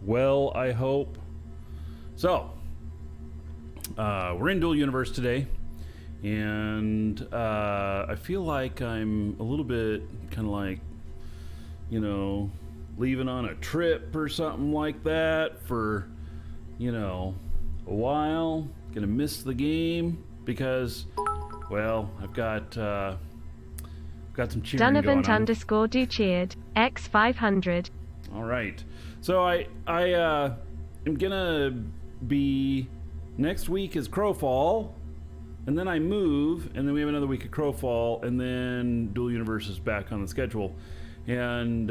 well, I hope. So, we're in Duel Universe today, and I feel like I'm a little bit kind of like, you know, leaving on a trip or something like that for, you know, a while. Gonna miss the game because, well, I've got some cheering going on. Donovan_do cheered X500. All right. So I am gonna be next week is Crowfall, and then I move, and then we have another week of Crowfall, and then Duel Universe is back on the schedule, and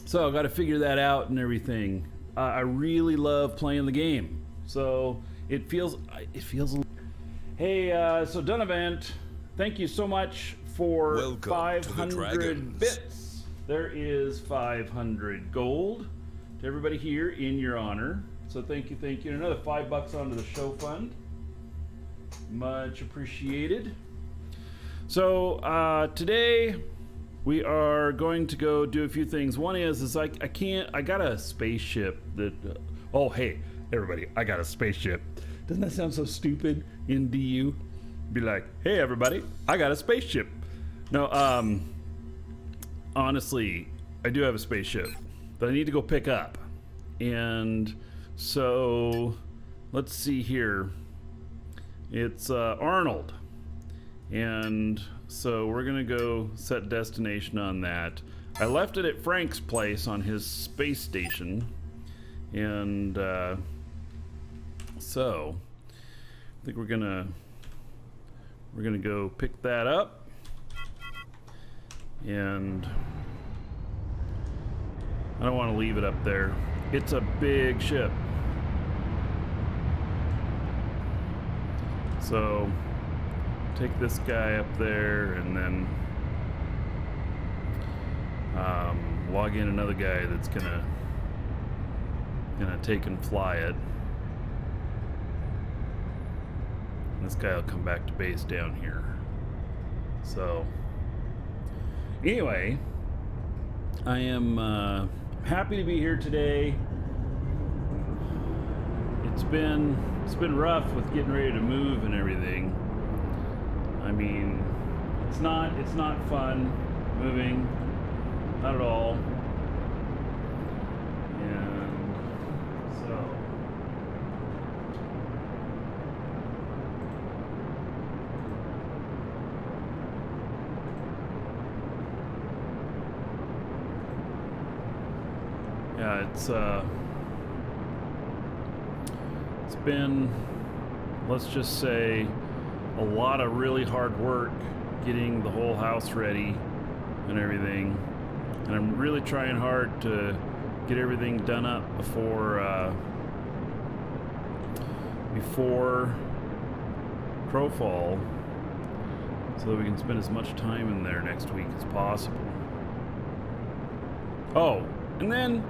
so I got to figure that out and everything. I really love playing the game, so it feels. Hey, so Donovan, thank you so much for Welcome 500 bits. There is 500 gold to everybody here in your honor. So thank you. And another $5 onto the show fund. Much appreciated. So today we are going to go do a few things. One is I got a spaceship that. Oh hey everybody, I got a spaceship. Doesn't that sound so stupid in DU? Be like, hey everybody, I got a spaceship. No, honestly, I do have a spaceship that I need to go pick up. And so, let's see here. It's Arnold. And so we're gonna go set destination on that. I left it at Frank's place on his space station. And so, I think we're gonna go pick that up. And I don't want to leave it up there. It's a big ship. So take this guy up there and then log in another guy that's gonna take and fly it. And this guy will come back to base down here. So anyway, I am happy to be here today. It's been rough with getting ready to move and everything. I mean, it's not fun moving, not at all. And so yeah, it's been, let's just say, a lot of really hard work getting the whole house ready and everything. And I'm really trying hard to get everything done up before Crowfall, so that we can spend as much time in there next week as possible. Oh, and then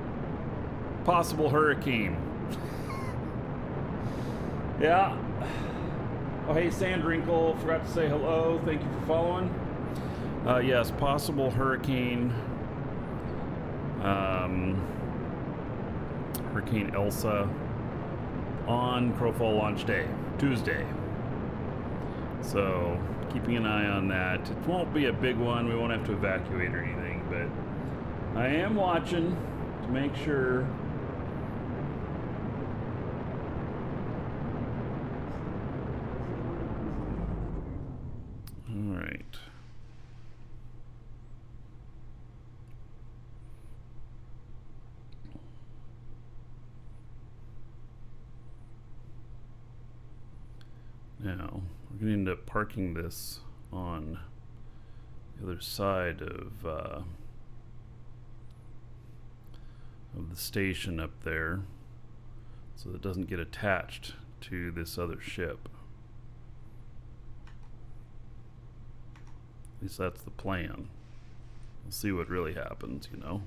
possible hurricane. Yeah. Oh, hey, Sandrinkle. Forgot to say hello. Thank you for following. Yes, possible hurricane. Hurricane Elsa on Crowfall launch day, Tuesday. So, keeping an eye on that. It won't be a big one. We won't have to evacuate or anything, but I am watching to make sure. Now, we're going to end up parking this on the other side of the station up there, so it doesn't get attached to this other ship. At least that's the plan. We'll see what really happens, you know.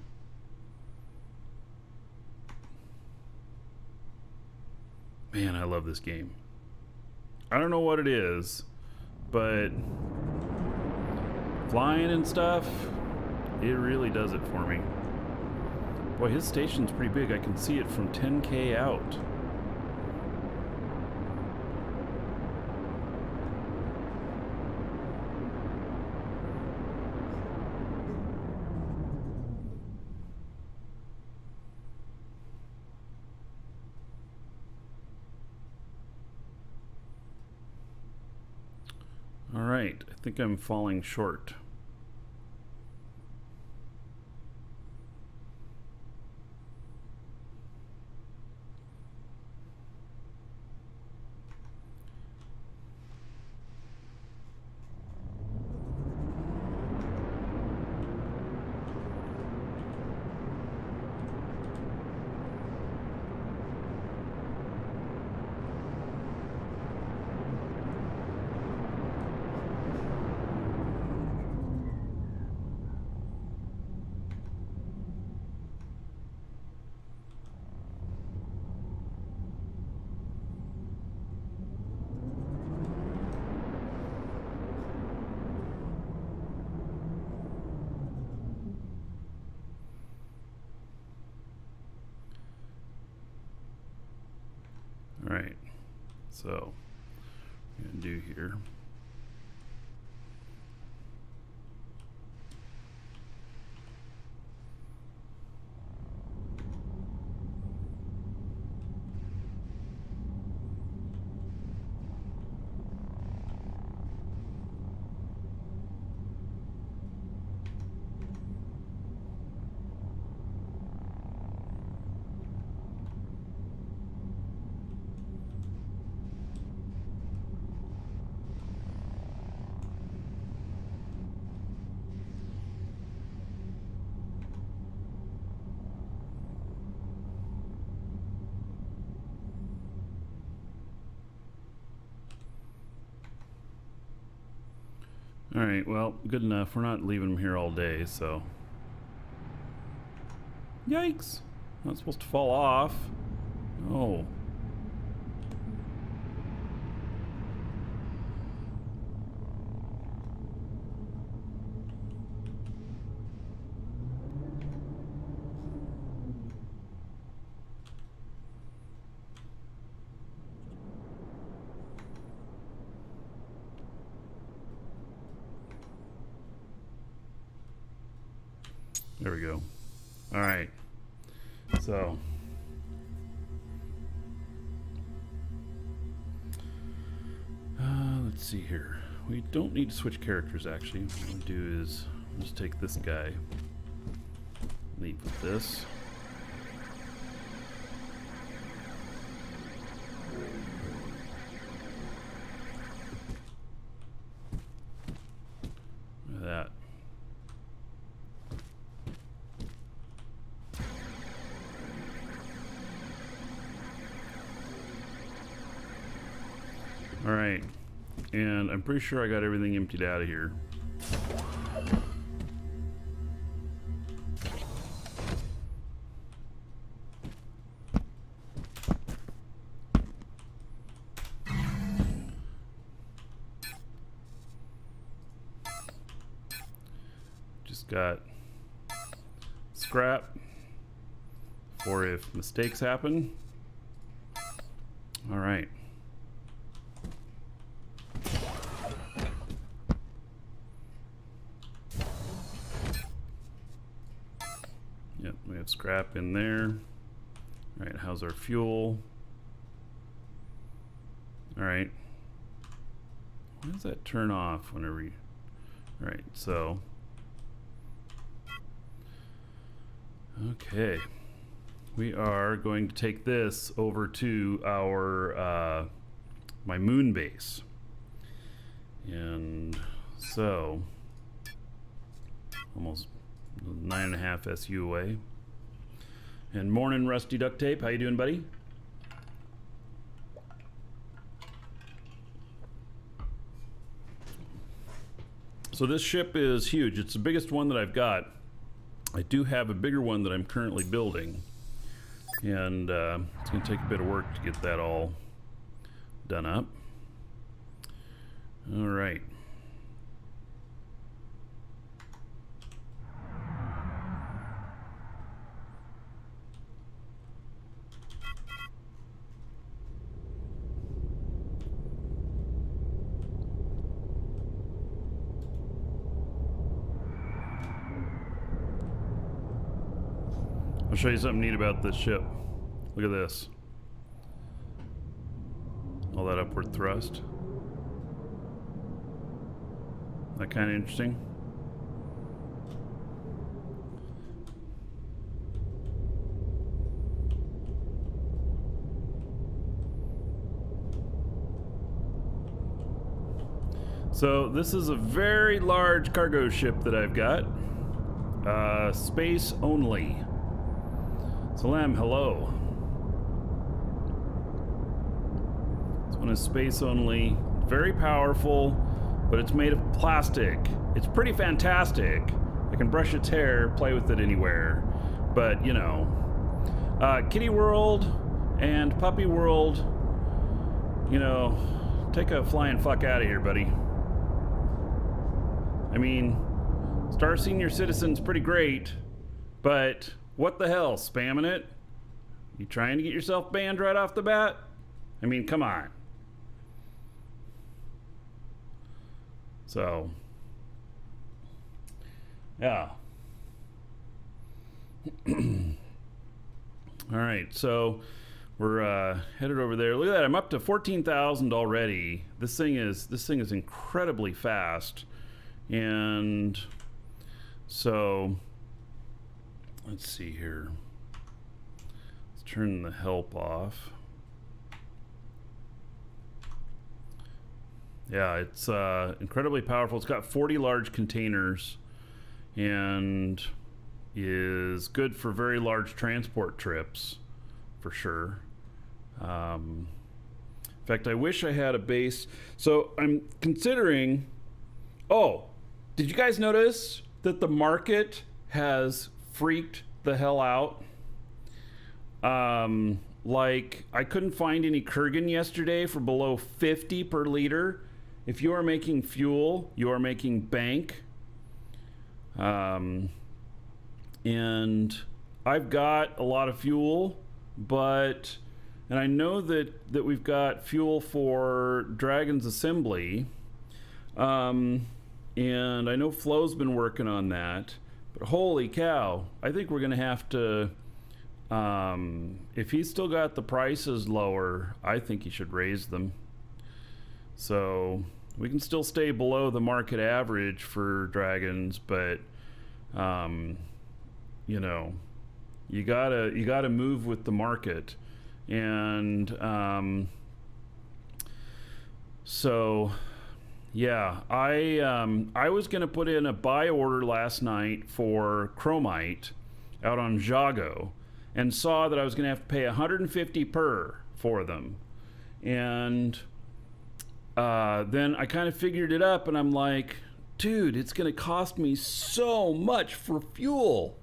Man, I love this game. I don't know what it is, but flying and stuff, it really does it for me. Boy, his station's pretty big. I can see it from 10K out. All right, I think I'm falling short. All right, so I'm gonna do here. All right, well, good enough. We're not leaving them here all day, so. Yikes! Not supposed to fall off. Oh. There we go. All right. So. Let's see here. We don't need to switch characters, actually. What we'll do is just take this guy. Leave with this. Look at that. All right, and I'm pretty sure I got everything emptied out of here. Just got scrap for if mistakes happen. All right. Yep, we have scrap in there. All right, how's our fuel? All right. Why does that turn off whenever you... All right, so... Okay. We are going to take this over to our, my moon base. And so... Almost 9.5 SU away. And morning, Rusty Duct Tape. How you doing, buddy? So this ship is huge. It's the biggest one that I've got. I do have a bigger one that I'm currently building. And it's going to take a bit of work to get that all done up. All right. I'll show you something neat about this ship. Look at this. All that upward thrust. That kind of interesting. So this is a very large cargo ship that I've got. Space only. Salam, hello. This one is space only. Very powerful, but it's made of plastic. It's pretty fantastic. I can brush its hair, play with it anywhere. But, you know, Kitty World and Puppy World, you know, take a flying fuck out of here, buddy. I mean, Star Senior Citizen's pretty great, but what the hell, spamming it? You trying to get yourself banned right off the bat? I mean, come on. So, yeah. All right, so we're headed over there. Look at that, I'm up to 14,000 already. This thing is incredibly fast. And so let's see here. Let's turn the help off. Yeah, it's incredibly powerful. It's got 40 large containers and is good for very large transport trips for sure. In fact, I wish I had a base. So I'm considering, oh, did you guys notice that the market has freaked the hell out? Like, I couldn't find any Kurgan yesterday for below 50 per liter. If you are making fuel, you are making bank. And I've got a lot of fuel, but, and I know that we've got fuel for Dragon's Assembly. And I know Flo's been working on that, but holy cow, I think we're gonna have to, if he's still got the prices lower, I think he should raise them. So we can still stay below the market average for dragons, but you know, you gotta move with the market. And so yeah, I was gonna put in a buy order last night for chromite out on Jago, and saw that I was gonna have to pay 150 per for them, and then I kind of figured it up, and I'm like, dude, it's gonna cost me so much for fuel.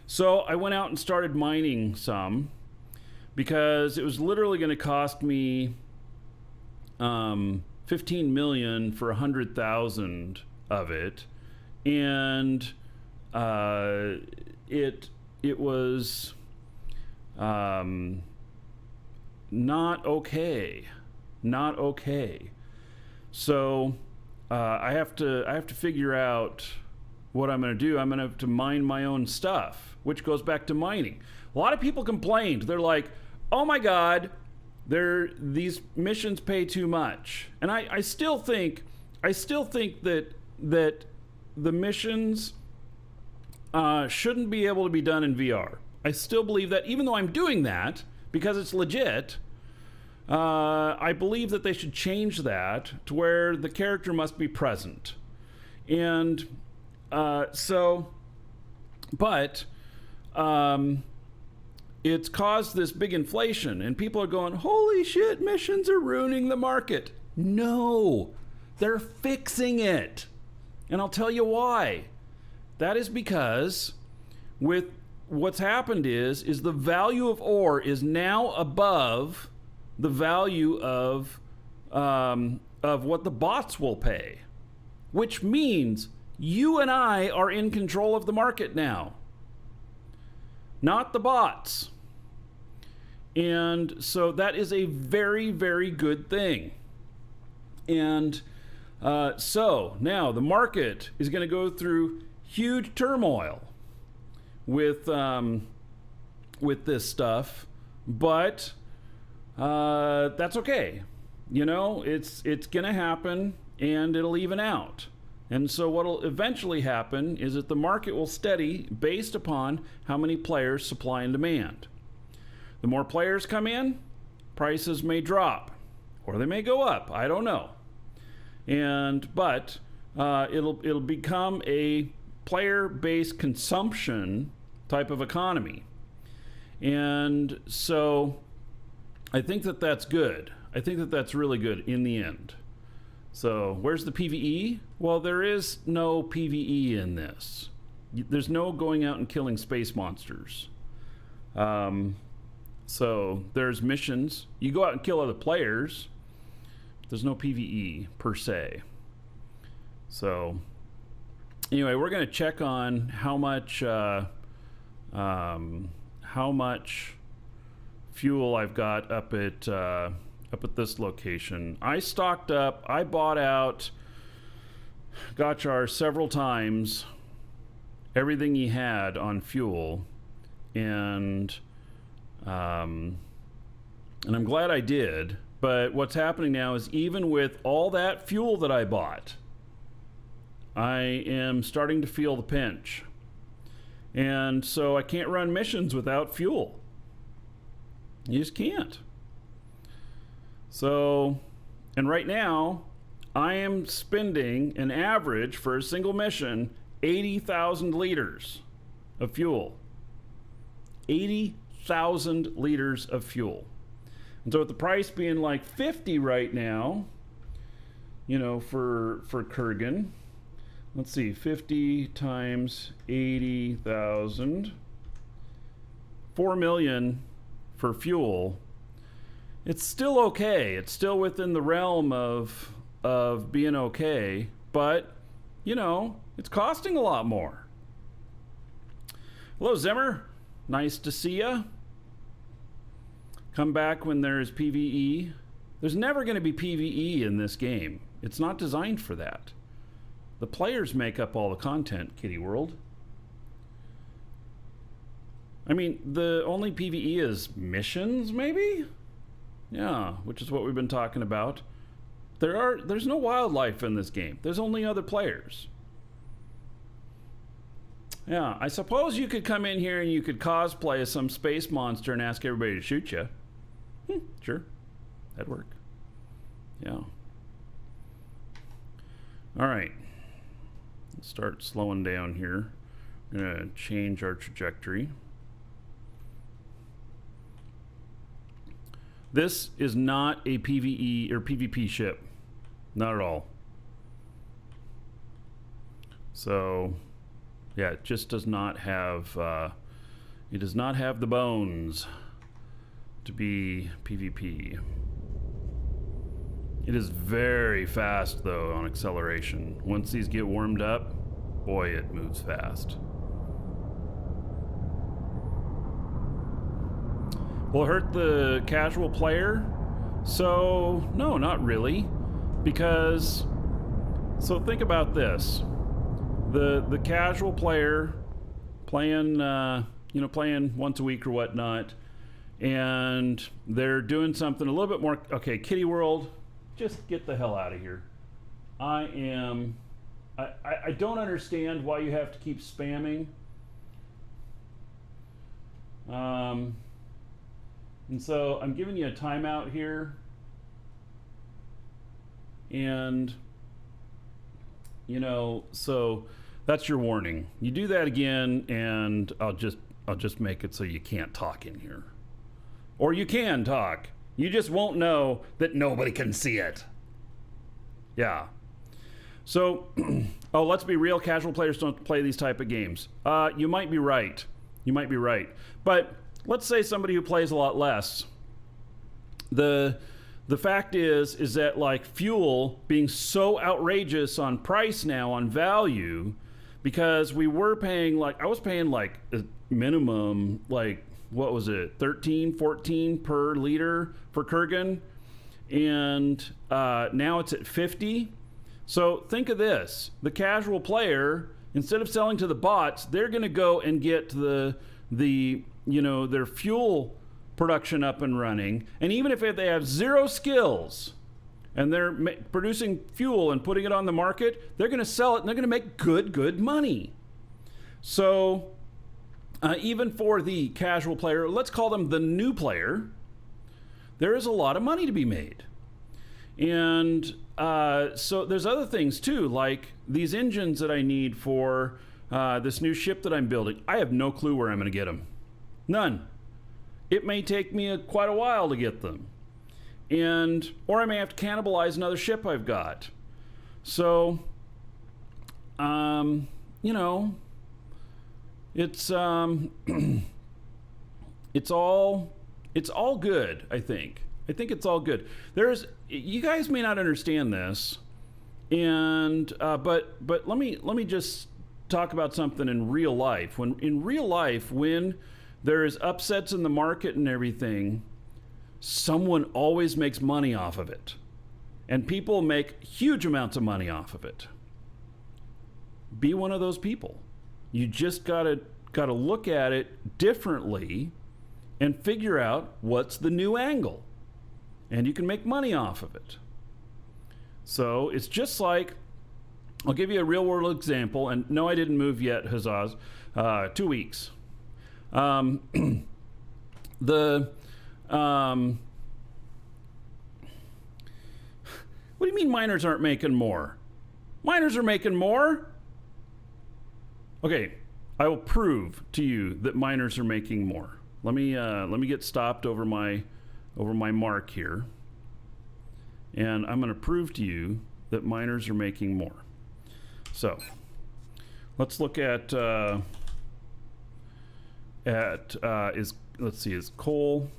So I went out and started mining some, because it was literally gonna cost me 15 million for 100,000 of it, and it was not okay. So I have to figure out what I'm going to do. I'm going to have to mine my own stuff, which goes back to mining. A lot of people complained. They're like, oh my god, these missions pay too much. And I still think that the missions shouldn't be able to be done in VR. I still believe that, even though I'm doing that because it's legit. I believe that they should change that to where the character must be present. And it's caused this big inflation, and people are going, holy shit, missions are ruining the market. No, they're fixing it. And I'll tell you why. That is because with what's happened is the value of ore is now above the value of what the bots will pay, which means you and I are in control of the market now, not the bots. And so that is a very, very good thing. And so now the market is going to go through huge turmoil with with this stuff, but that's okay. You know, it's going to happen, and it'll even out. And so what'll eventually happen is that the market will steady based upon how many players supply and demand. The more players come in, prices may drop, or they may go up. I don't know. But it'll become a player-based consumption type of economy. And so I think that that's good. I think that that's really good in the end. So where's the PvE? Well, there is no PvE in this. There's no going out and killing space monsters. So there's missions. You go out and kill other players. There's no PvE per se. So anyway, we're going to check on how much fuel I've got up at this location. I stocked up. I bought out Gotchar several times, everything he had on fuel, and I'm glad I did. But what's happening now is, even with all that fuel that I bought, I am starting to feel the pinch. And so I can't run missions without fuel. You just can't. So, and right now, I am spending an average for a single mission 80,000 liters of fuel. 80,000 liters of fuel. And so with the price being like 50 right now, you know, for Kurgan, let's see, 50 times 80,000, 4 million for fuel. It's still okay. It's still within the realm of being okay, but you know, it's costing a lot more. Hello, Zimmer. Nice to see ya. Come back when there's PvE. There's never going to be PvE in this game. It's not designed for that. The players make up all the content, Kitty World. I mean, the only PvE is missions, maybe? Yeah, which is what we've been talking about. There's no wildlife in this game. There's only other players. Yeah, I suppose you could come in here and you could cosplay as some space monster and ask everybody to shoot you. Sure, that'd work. Yeah. All right. Let's start slowing down here. I'm gonna change our trajectory. This is not a PvE or PvP ship. Not at all. So, yeah, it just does not have, it does not have the bones to be PvP. It is very fast, though, on acceleration. Once these get warmed up, boy, it moves fast. Will it hurt the casual player? So, no, not really. Because, so think about this. The casual player playing, playing once a week or whatnot, and they're doing something a little bit more. Okay, Kitty World, just get the hell out of here. I don't understand why you have to keep spamming. And so I'm giving you a timeout here. And, you know, so that's your warning. You do that again, and I'll just make it so you can't talk in here. Or you can talk. You just won't know that nobody can see it. Yeah. So, oh, let's be real. Casual players don't play these type of games. You might be right. You might be right. But let's say somebody who plays a lot less. The fact is that, like, fuel being so outrageous on price now, on value, because we were paying, like, I was paying like a minimum, like, what was it, 13, 14 per liter for Kurgan, and now it's at 50. So think of this: the casual player, instead of selling to the bots, they're going to go and get the their fuel production up and running, and even if they have zero skills and they're producing fuel and putting it on the market, they're going to sell it and they're going to make good money. So even for the casual player, let's call them the new player, there is a lot of money to be made. And so there's other things too, like these engines that I need for this new ship that I'm building. I have no clue where I'm going to get them. None. It may take me quite a while to get them. Or I may have to cannibalize another ship I've got. So, it's it's all good, I think. I think it's all good. You guys may not understand this, but let me just talk about something in real life. When there is upsets in the market and everything, someone always makes money off of it, and people make huge amounts of money off of it. Be one of those people. You just gotta look at it differently and figure out what's the new angle, and you can make money off of it. So it's just like, I'll give you a real world example, and no, I didn't move yet, Huzzahs. 2 weeks. What do you mean miners aren't making more? Miners are making more. Okay, I will prove to you that miners are making more. Let me get stopped over my mark here, and I'm going to prove to you that miners are making more. So let's look at is coal.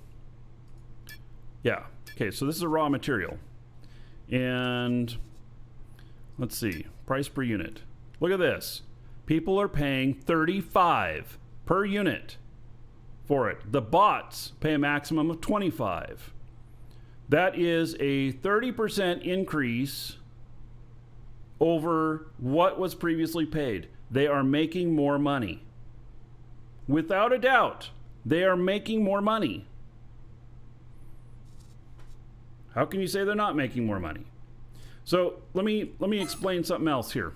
Yeah. Okay, so this is a raw material, and let's see, price per unit. Look at this. People are paying 35 per unit for it. The bots pay a maximum of 25. That is a 30% increase over what was previously paid. They are making more money. Without a doubt, they are making more money. How can you say they're not making more money? So let me explain something else here.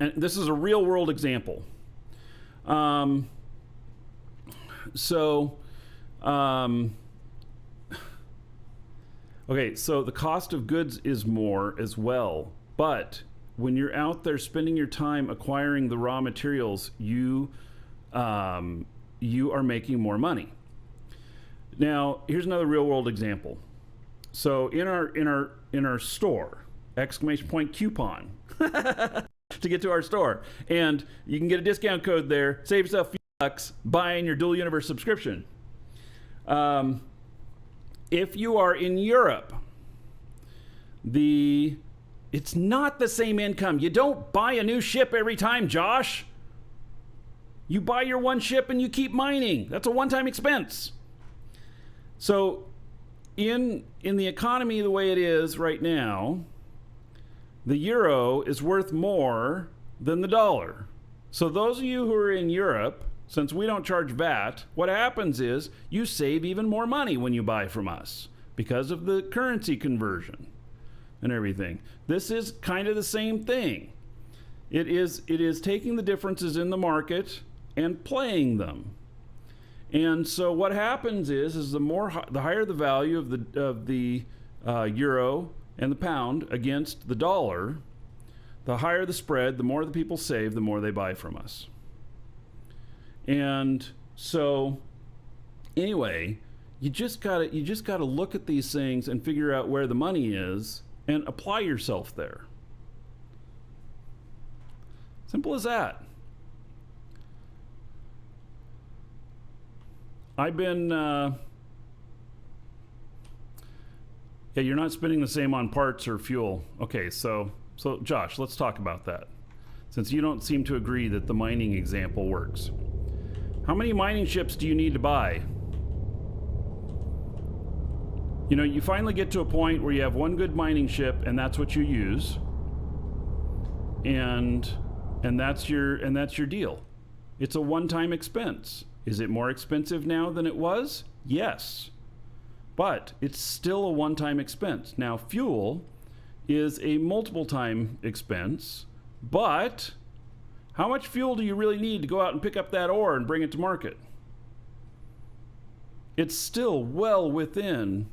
And this is a real world example. Okay, so the cost of goods is more as well, but when you're out there spending your time acquiring the raw materials, you are making more money. Now, here's another real world example. So in our store, exclamation point coupon to get to our store, and you can get a discount code there, save yourself a few bucks buying your Dual Universe subscription. If you are in Europe, it's not the same income. You don't buy a new ship every time, Josh. You buy your one ship and you keep mining. That's a one-time expense. So in the economy the way it is right now, the euro is worth more than the dollar. So those of you who are in Europe, since we don't charge VAT, what happens is you save even more money when you buy from us because of the currency conversion and everything. This is kind of the same thing. It is taking the differences in the market and playing them. And so what happens is the higher the value of the euro and the pound against the dollar, the higher the spread, the more the people save, the more they buy from us. And so anyway, you just gotta look at these things and figure out where the money is and apply yourself there. Simple as that. I've been yeah, you're not spending the same on parts or fuel. Okay, so Josh, let's talk about that, since you don't seem to agree that the mining example works. How many mining ships do you need to buy? You know, you finally get to a point where you have one good mining ship and that's what you use, and that's your deal. It's a one-time expense. Is it more expensive now than it was? Yes. But it's still a one-time expense. Now, fuel is a multiple-time expense, but how much fuel do you really need to go out and pick up that ore and bring it to market? It's still well within,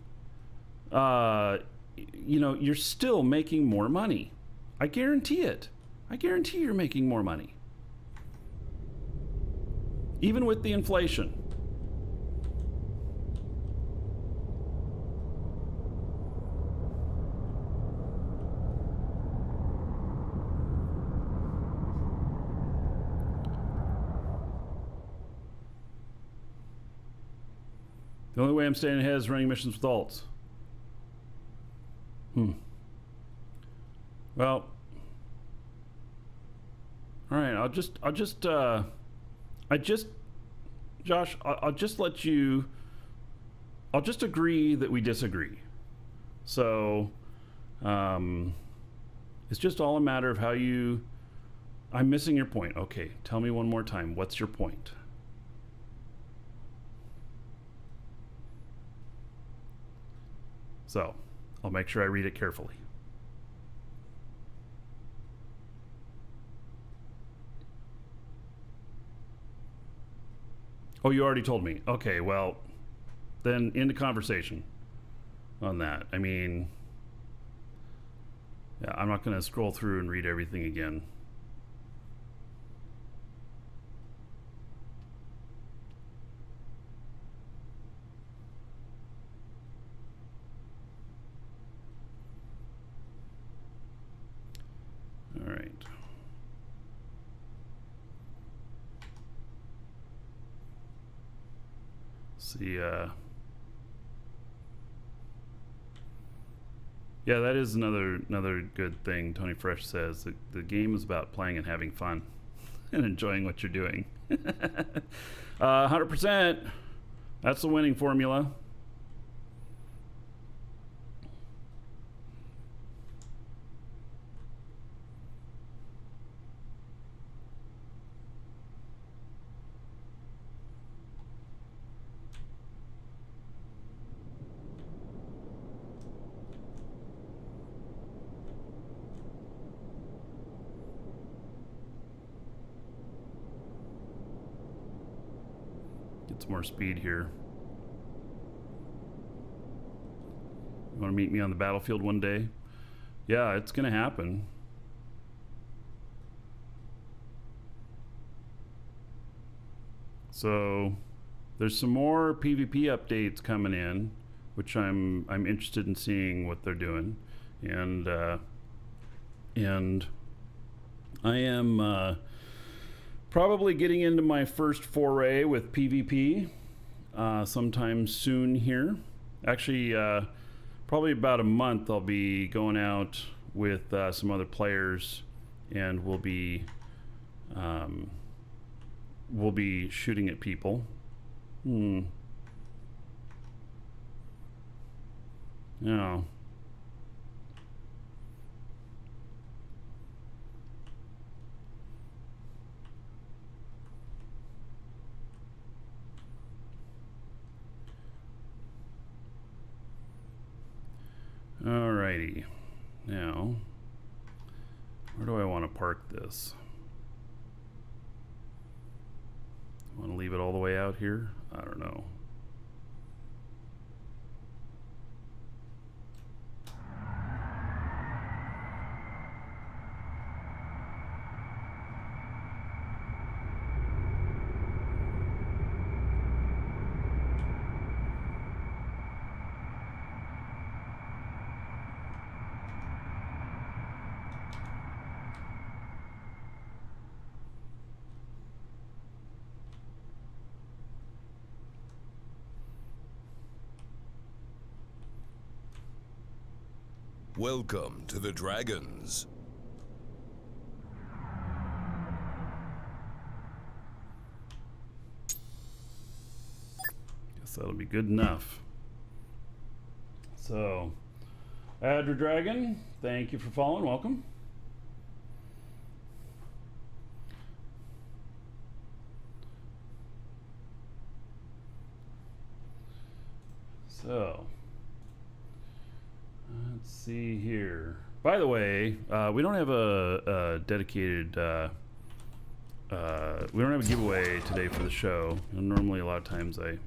you're still making more money. I guarantee it. I guarantee you're making more money. Even with the inflation. The only way I'm staying ahead is running missions with alts. Well, all right. I'll just let you. I'll just agree that we disagree. So, it's just all a matter of how you. I'm missing your point. Okay, tell me one more time. What's your point? So, I'll make sure I read it carefully. Oh, you already told me. Okay, well, then end the conversation on that. I mean, yeah, I'm not going to scroll through and read everything again. All right. See, yeah, that is another good thing. Tony Fresh says the game is about playing and having fun and enjoying what you're doing. 100%. That's the winning formula. Get some more speed here. You want to meet me on the battlefield one day? Yeah, it's going to happen. So there's some more PvP updates coming in, which I'm interested in seeing what they're doing, and I am probably getting into my first foray with PvP sometime soon here. Actually, probably about a month I'll be going out with some other players, and we'll be shooting at people. Yeah. Alrighty. Now, where do I want to park this? Want to leave it all the way out here? I don't know. Welcome to the Dragons. Guess that'll be good enough. So, Adra Dragon, thank you for following. Welcome. So, let's see here. By the way, we don't have a dedicated, we don't have a giveaway today for the show. And normally a lot of times I have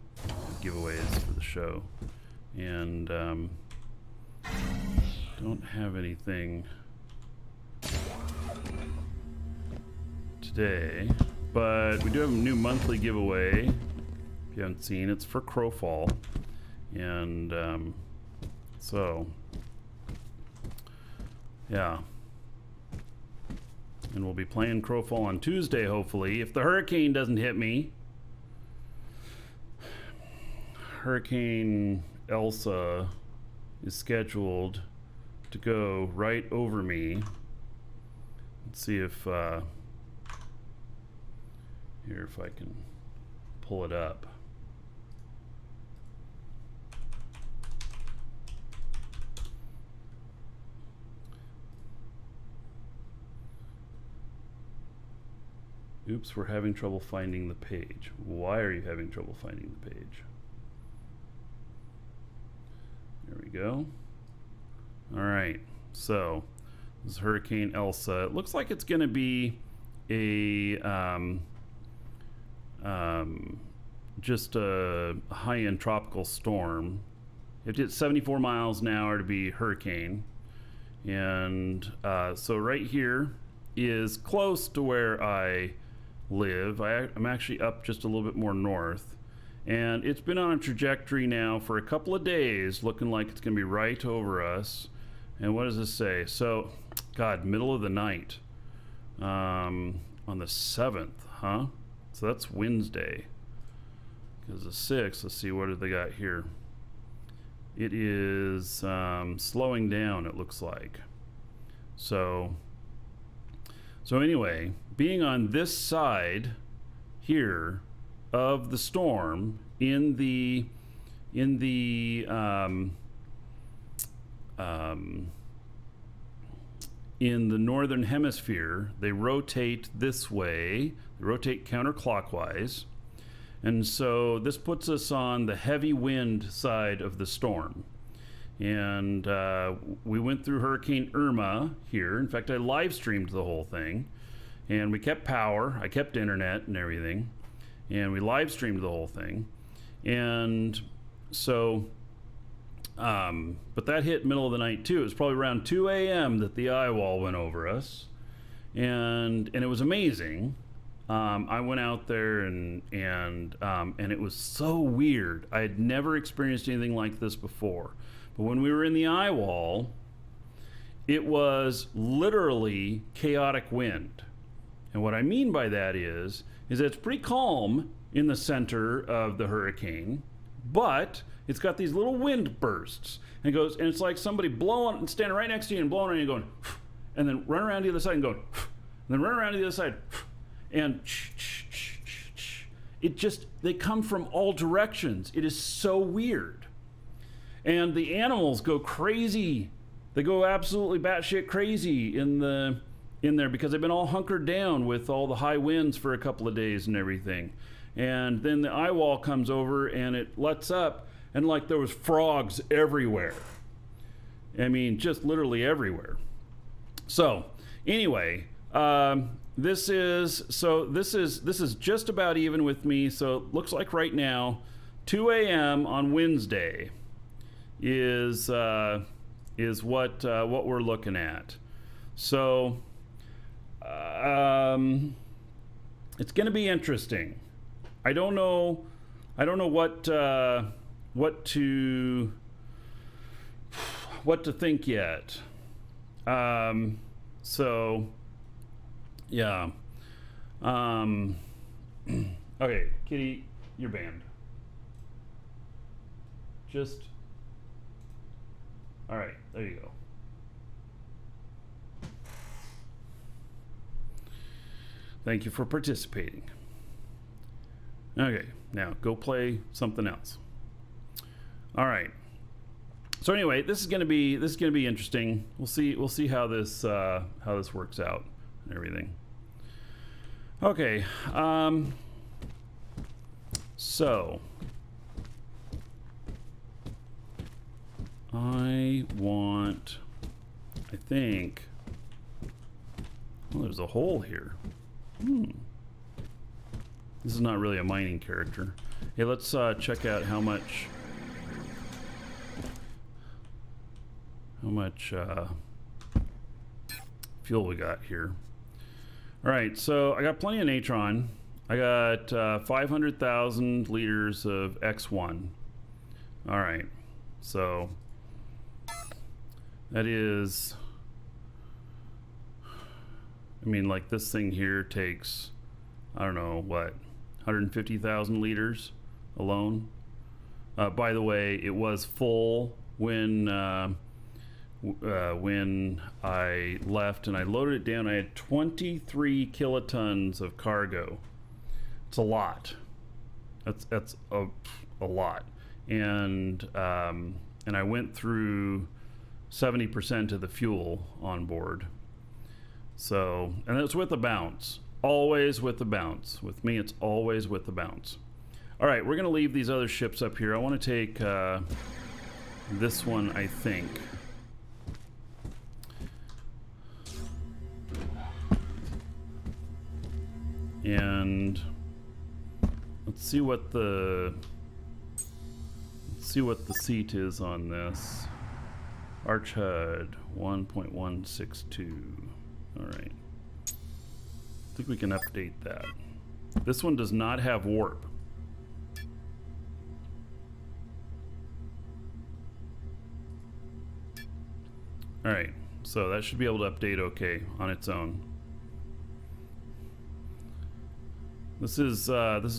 giveaways for the show. And don't have anything today. But we do have a new monthly giveaway. If you haven't seen, it's for Crowfall. And so, yeah. And we'll be playing Crowfall on Tuesday, hopefully. If the hurricane doesn't hit me. Hurricane Elsa is scheduled to go right over me. Let's see if here, if I can pull it up. Oops, we're having trouble finding the page. Why are you having trouble finding the page? There we go. All right, so this is Hurricane Elsa. It looks like it's going to be a just a high-end tropical storm. It hit 74 miles an hour to be hurricane, and so right here is close to where I live. I'm actually up just a little bit more north, and it's been on a trajectory now for a couple of days, looking like it's going to be right over us. And what does this say? So, God, middle of the night on the 7th, huh? So that's Wednesday. Because the 6th, let's see, what do they got here? It is slowing down, it looks like. So anyway, being on this side here of the storm in the northern hemisphere, they rotate this way, they rotate counterclockwise, and so this puts us on the heavy wind side of the storm. And we went through Hurricane Irma here. In fact, I live streamed the whole thing, and we kept power. I kept internet and everything, and we live streamed the whole thing. And so, but that hit middle of the night too. It was probably around 2 a.m. that the eye wall went over us, and it was amazing. I went out there and it was so weird. I had never experienced anything like this before. But when we were in the eye wall, it was literally chaotic wind. And what I mean by that is that it's pretty calm in the center of the hurricane, but it's got these little wind bursts. And it goes, and it's like somebody blowing and standing right next to you and blowing on you and going, and then run around to the other side and going, and then run around to the other side, and it just, they come from all directions. It is so weird. And the animals go crazy. They go absolutely batshit crazy in there because they've been all hunkered down with all the high winds for a couple of days and everything. And then the eye wall comes over and it lets up, and like there was frogs everywhere. I mean, just literally everywhere. So anyway, this is just about even with me. So it looks like right now, 2 a.m. on Wednesday is what we're looking at. So it's going to be interesting. I don't know what to think yet. So yeah. Okay, Kitty, you're banned. Just all right, there you go. Thank you for participating. Okay, now go play something else. All right. So anyway, this is gonna be interesting. We'll see how this works out and everything. Okay. So I want, I think, well, there's a hole here. This is not really a mining character. Hey, let's check out how much fuel we got here. All right, so I got plenty of natron. I got 500,000 liters of X1. All right, so that is, I mean, like this thing here takes, I don't know, what, 150,000 liters alone. By the way, it was full when I left and I loaded it down. I had 23 kilotons of cargo. It's a lot. That's a lot. And I went through 70% of the fuel on board. So, and it's with a bounce. Always with the bounce. With me, it's always with the bounce. All right, we're going to leave these other ships up here. I want to take this one, I think. And let's see what the seat is on this. Arch HUD 1.162. All right. I think we can update that. This one does not have warp. All right, so that should be able to update okay on its own. This is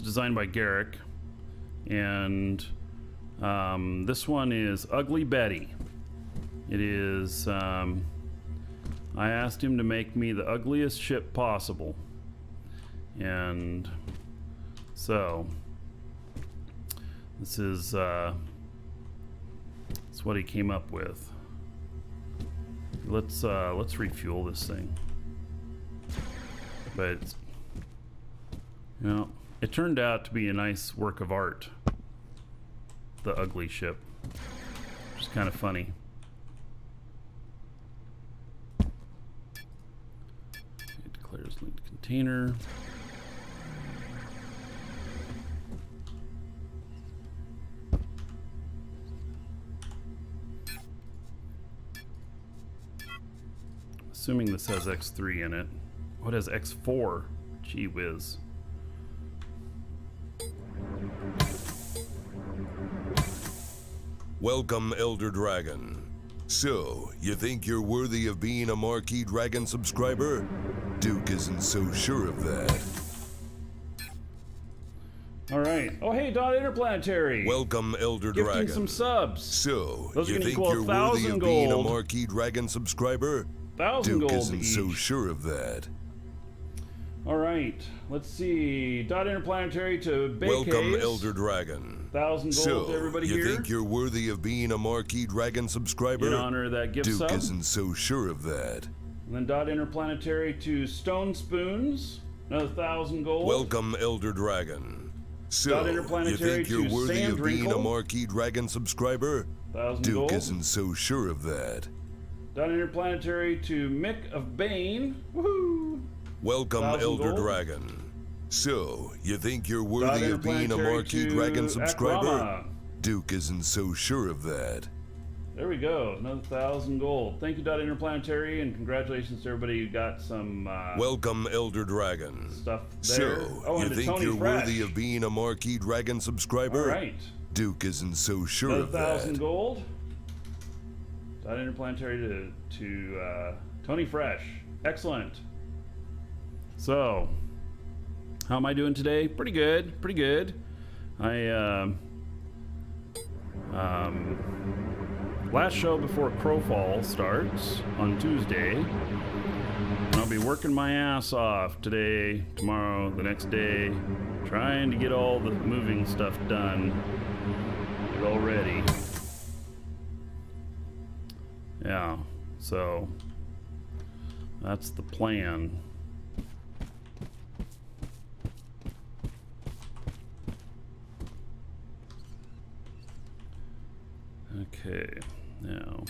designed by Garrick, and this one is Ugly Betty. It is. I asked him to make me the ugliest ship possible, and so this is that's what he came up with. Let's refuel this thing. But you know, it turned out to be a nice work of art. The ugly ship, which is kind of funny. It declares linked container. Assuming this has X3 in it. What has X4? Gee whiz. Welcome, Elder Dragon. So, you think you're worthy of being a Marquee Dragon subscriber? Duke isn't so sure of that. All right. Oh, hey, Dot Interplanetary. Welcome, Elder Gifting Dragon. some subs. So, Those are you gonna think equal you're worthy 1,000 of being a gold. Marquee Dragon subscriber? 1,000 Duke gold isn't each. so sure of that. All right. Let's see. Dot Interplanetary to Bay Welcome, Caves. Elder Dragon. 1,000 gold So, to everybody you here. think you're worthy of being a Marquee Dragon subscriber? In honor of that gift Duke sub. isn't so sure of that. And then Dot Interplanetary to Stone Spoons. Another 1,000 gold. Welcome, Elder Dragon. So, Dot you Interplanetary think you're to worthy of being a Sandrinkle. Marquee Dragon subscriber? 1,000 Duke gold. isn't so sure of that. Dot Interplanetary to Mick of Bane. Woohoo! Welcome, 1,000 Elder gold. Dragon. So, you think you're Dot worthy of being a Interplanetary Marquee to Dragon subscriber? Akrama. Duke isn't so sure of that. There we go. Another 1,000 gold. Thank you, Dot Interplanetary, and congratulations to everybody who got some Welcome, Elder Dragon. stuff there. So, Oh, you and to think Tony you're Fresh. worthy of being a Marquee Dragon subscriber? All right. Duke isn't so sure Another of 1,000 that. gold. Dot Interplanetary to Tony Fresh. Excellent. So, how am I doing today? Pretty good. Pretty good. Last show before Crowfall starts on Tuesday. And I'll be working my ass off today, tomorrow, the next day, trying to get all the moving stuff done. Get all ready. Yeah, so that's the plan. Okay. Now,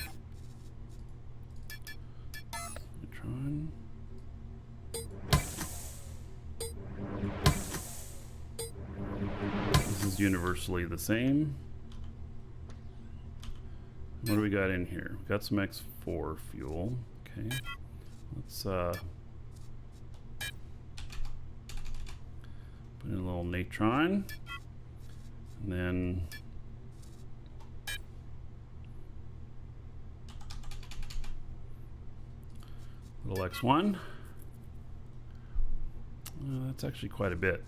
Neutron. This is universally the same. What do we got in here? We've got some X4 fuel. Okay. Let's put in a little natron. And then little X1. That's actually quite a bit.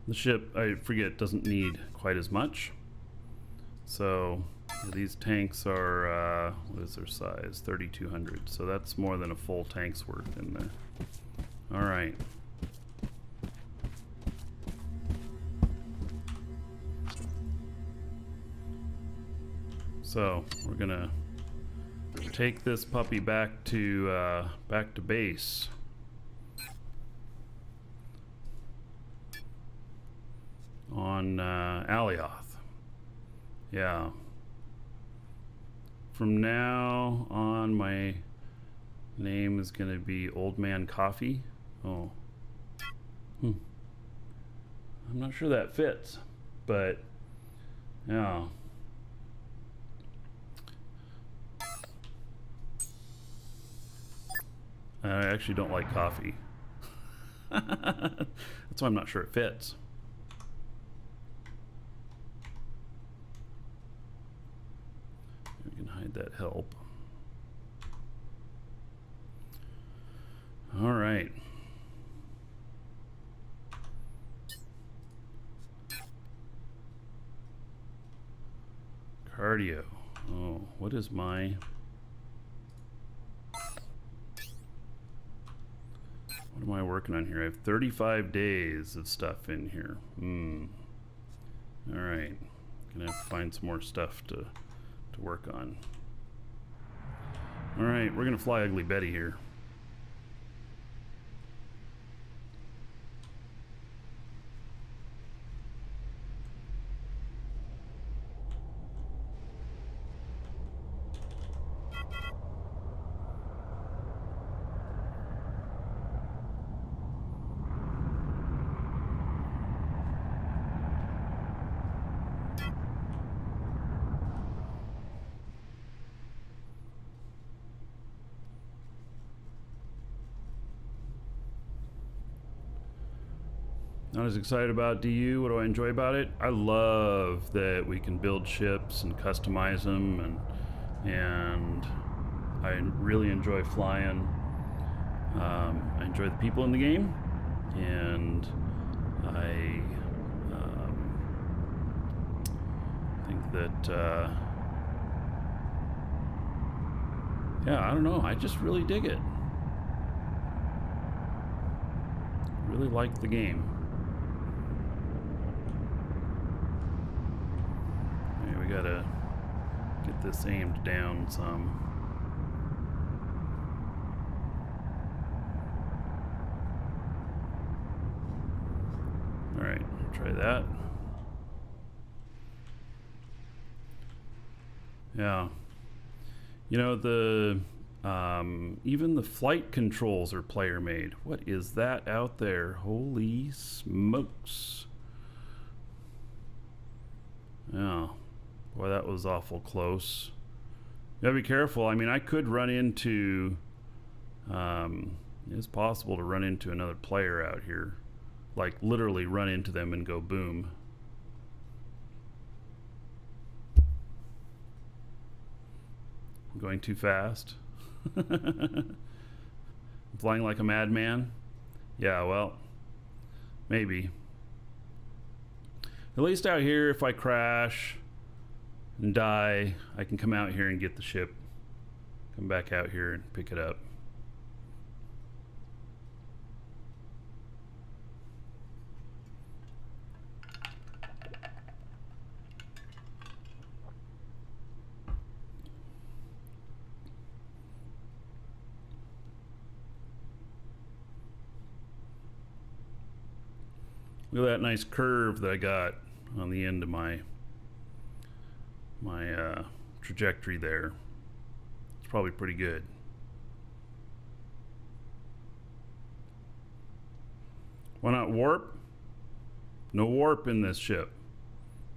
The ship, I forget, doesn't need quite as much. So these tanks are, what is their size? 3,200. So that's more than a full tank's worth in there. All right. So we're gonna take this puppy back to base. On Alioth. Yeah. From now on, my name is going to be Old Man Coffee. Oh. I'm not sure that fits, but yeah. I actually don't like coffee. That's why I'm not sure it fits. We can hide that help. All right. Cardio. Oh, what is my... What am I working on here? I have 35 days of stuff in here. All right. Gonna have to find some more stuff to work on. All right, we're gonna fly Ugly Betty here. Not as excited about DU. What do I enjoy about it? I love that we can build ships and customize them, and I really enjoy flying. I enjoy the people in the game, and I think that yeah, I don't know. I just really dig it. Really like the game. We gotta get this aimed down some. All right, try that. Yeah, you know, the even the flight controls are player made. What is that out there? Holy smokes. Yeah. Boy, that was awful close. You gotta be careful. I mean, I could run into... it's possible to run into another player out here. Like, literally run into them and go boom. I'm going too fast. Flying like a madman? Yeah, well, maybe. At least out here, if I crash and die, I can come out here and get the ship, come back out here and pick it up. Look at that nice curve that I got on the end of my trajectory there. It's probably pretty good. Why not warp? No warp in this ship.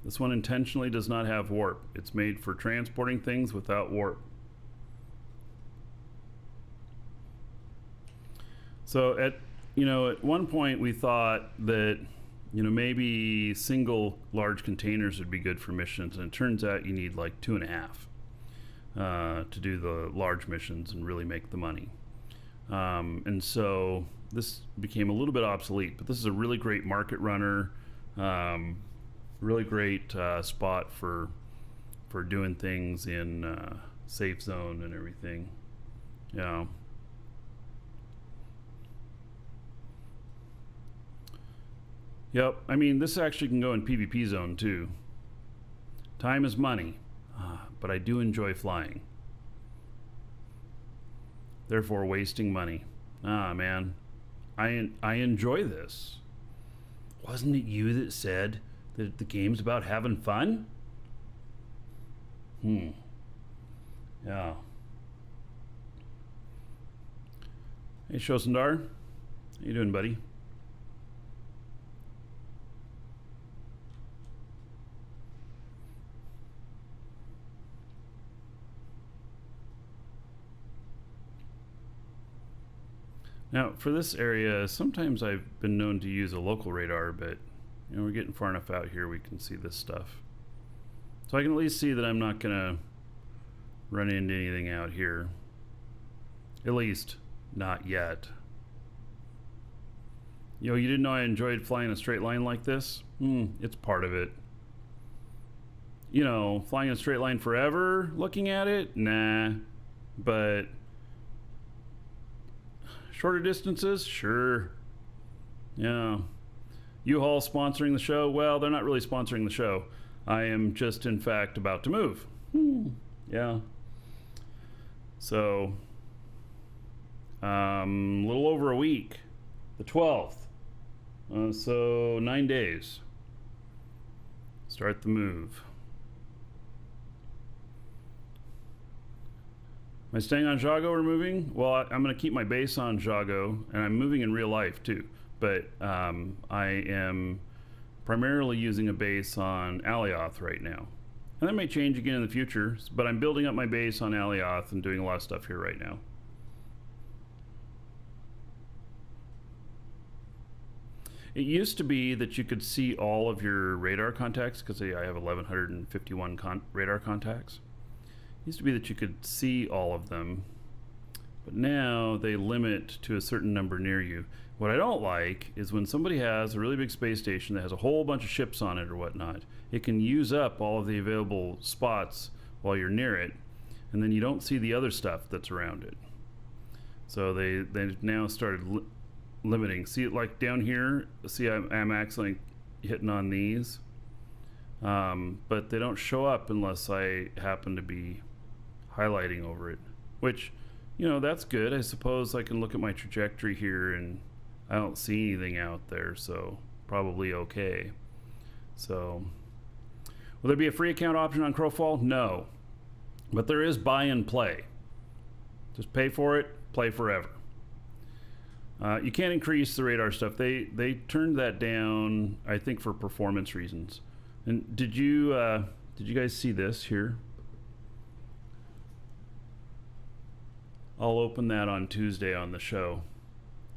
This one intentionally does not have warp. It's made for transporting things without warp. So at one point we thought that maybe single large containers would be good for missions, and it turns out you need like 2.5 to do the large missions and really make the money. And so this became a little bit obsolete, but this is a really great market runner, really great spot for doing things in safe zone and everything. Yeah. Yep, I mean, this actually can go in PvP zone too. Time is money, but I do enjoy flying. Therefore, wasting money. Man, I enjoy this. Wasn't it you that said that the game's about having fun? Yeah. Hey, Shosendar. How you doing, buddy? Now, for this area, sometimes I've been known to use a local radar, but we're getting far enough out here we can see this stuff. So I can at least see that I'm not going to run into anything out here. At least, not yet. You didn't know I enjoyed flying a straight line like this? It's part of it. Flying a straight line forever, looking at it? Nah. But shorter distances? Sure. Yeah. U-Haul sponsoring the show? Well, they're not really sponsoring the show. I am just, in fact, about to move. Yeah. So, a little over a week. The 12th. So, 9 days. Start the move. Am I staying on Jago or moving? Well, I'm going to keep my base on Jago, and I'm moving in real life too. But I am primarily using a base on Alioth right now. And that may change again in the future, but I'm building up my base on Alioth and doing a lot of stuff here right now. It used to be that you could see all of your radar contacts, because I have 1,151 radar contacts. It used to be that you could see all of them, but now they limit to a certain number near you. What I don't like is when somebody has a really big space station that has a whole bunch of ships on it or whatnot, it can use up all of the available spots while you're near it, and then you don't see the other stuff that's around it. So they've now started limiting. See it like down here? See, I'm accidentally hitting on these, but they don't show up unless I happen to be highlighting over it, which, that's good. I suppose I can look at my trajectory here and I don't see anything out there, so probably okay. So, will there be a free account option on Crowfall? No, but there is buy and play. Just pay for it, play forever. You can't increase the radar stuff. They turned that down, I think, for performance reasons. And did you guys see this here? I'll open that on Tuesday on the show.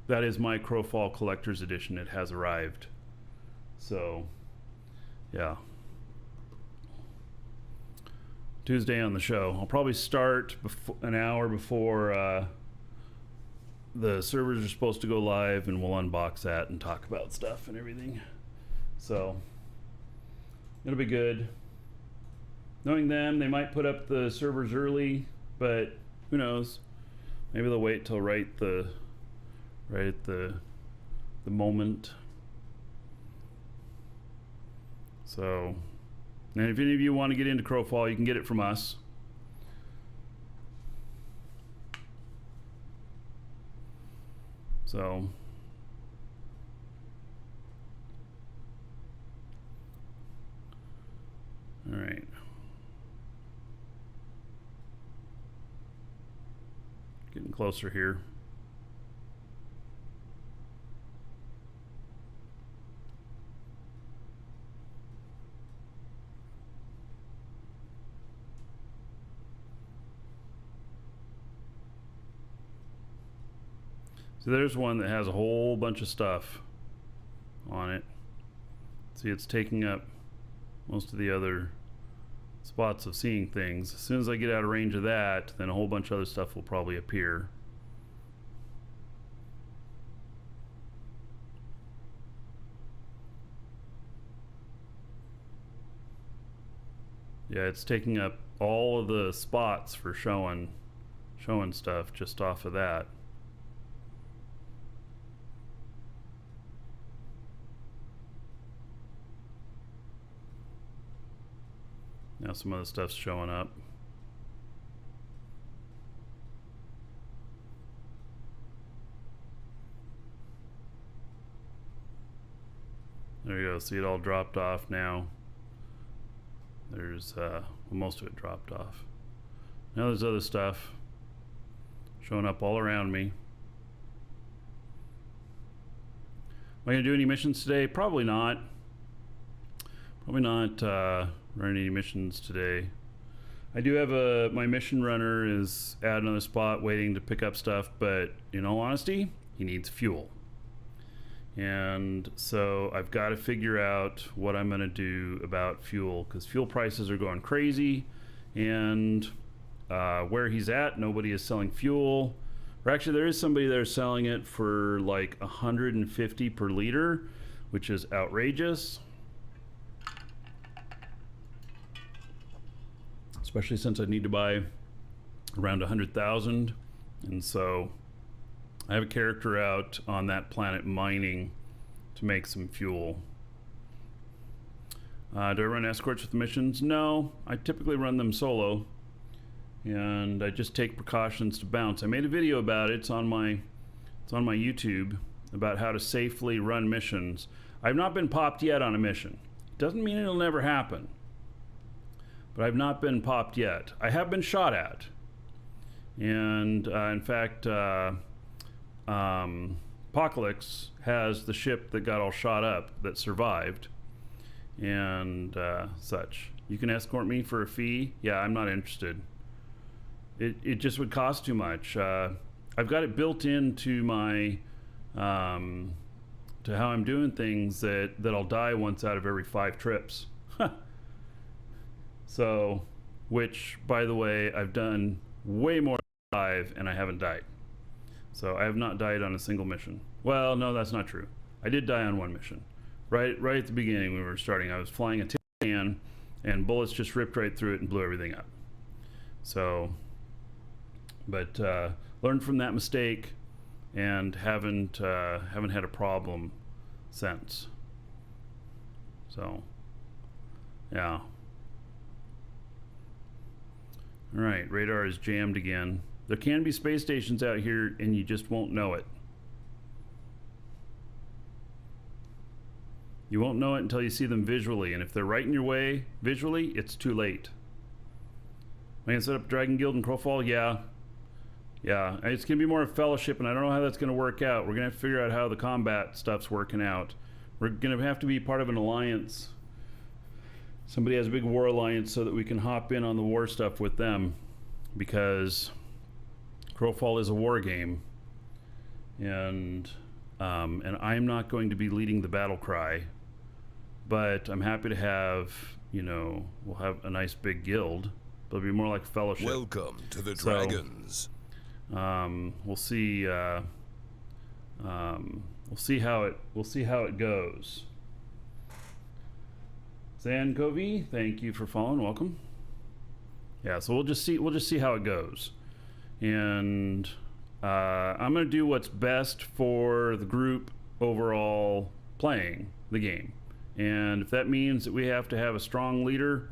That is my Crowfall Collector's Edition. It has arrived. So, yeah. Tuesday on the show. I'll probably start an hour before the servers are supposed to go live, and we'll unbox that and talk about stuff and everything. So, it'll be good. Knowing them, they might put up the servers early, but who knows? Maybe they'll wait till right at the moment. So, and if any of you want to get into Crowfall, you can get it from us. So, getting closer here. So there's one that has a whole bunch of stuff on it. See, it's taking up most of the other spots of seeing things. As soon as I get out of range of that, then a whole bunch of other stuff will probably appear. Yeah, it's taking up all of the spots for showing stuff just off of that. Now some other stuff's showing up. There you go. See, it all dropped off now. There's well, most of it dropped off. Now there's other stuff showing up all around me. Am I gonna do any missions today? Probably not. Probably not running any missions today. I do have my mission runner is at another spot waiting to pick up stuff, but in all honesty, he needs fuel. And so I've got to figure out what I'm gonna do about fuel, because fuel prices are going crazy, and where he's at, nobody is selling fuel. Or actually, there is somebody there selling it for like 150 per liter, which is outrageous. Especially since I need to buy around 100,000. And so I have a character out on that planet mining to make some fuel. Do I run escorts with missions? No, I typically run them solo. And I just take precautions to bounce. I made a video about it. It's on my YouTube about how to safely run missions. I've not been popped yet on a mission. Doesn't mean it'll never happen. But I've not been popped yet. I have been shot at. And in fact, Apocalypse has the ship that got all shot up that survived and such. You can escort me for a fee? Yeah, I'm not interested. It just would cost too much. I've got it built into my to how I'm doing things that I'll die once out of every 5 trips. So, which, by the way, I've done way more than 5 and I haven't died. So I have not died on a single mission. Well, no, that's not true. I did die on one mission. Right at the beginning when we were starting, I was flying a tin can and bullets just ripped right through it and blew everything up. So, but learned from that mistake and haven't had a problem since. So, yeah. All right, radar is jammed again. There can be space stations out here and you just won't know it. You won't know it until you see them visually, and if they're right in your way visually, it's too late. Am I gonna set up Dragon Guild and Crowfall? Yeah. Yeah, it's gonna be more of fellowship, and I don't know how that's gonna work out. We're gonna have to figure out how the combat stuff's working out. We're gonna have to be part of an alliance. Somebody has a big war alliance so that we can hop in on the war stuff with them, because Crowfall is a war game, and I'm not going to be leading the battle cry, but I'm happy to have, you know, we'll have a nice big guild, but it'll be more like fellowship. Welcome to the Dragons. We'll see. We'll see how it goes. Zankovi, thank you for following. Welcome. Yeah, so we'll just see how it goes, and I'm gonna do what's best for the group overall playing the game, and if that means that we have to have a strong leader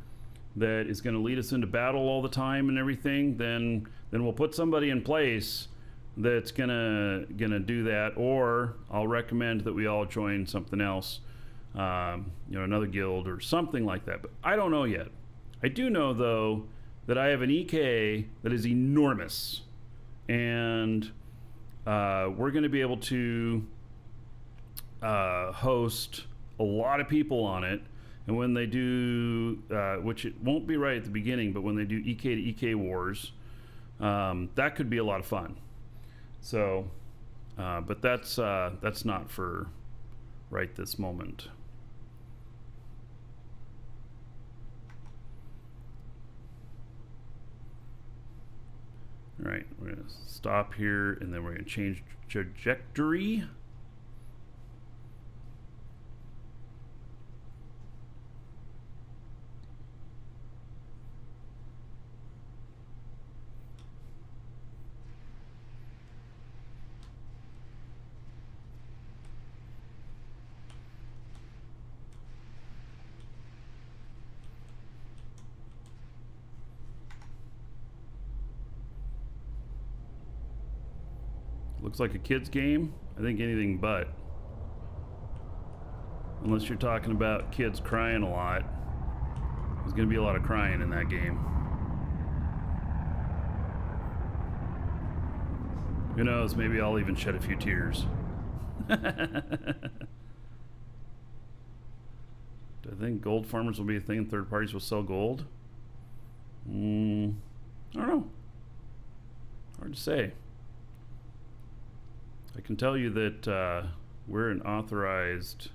that is going to lead us into battle all the time and everything, then we'll put somebody in place that's gonna do that, or I'll recommend that we all join something else, you know, another guild or something like that. But I don't know yet. I do know though that I have an EK that is enormous, and we're going to be able to host a lot of people on it. And when they do, which it won't be right at the beginning, but when they do EK to EK Wars, that could be a lot of fun. So, but that's not for right this moment. All right, we're going to stop here, and then we're going to change trajectory. Looks like a kid's game. I think anything but. Unless you're talking about kids crying a lot. There's going to be a lot of crying in that game. Who knows? Maybe I'll even shed a few tears. Do I think gold farmers will be a thing and third parties will sell gold? I don't know. Hard to say. I can tell you that we're an authorized,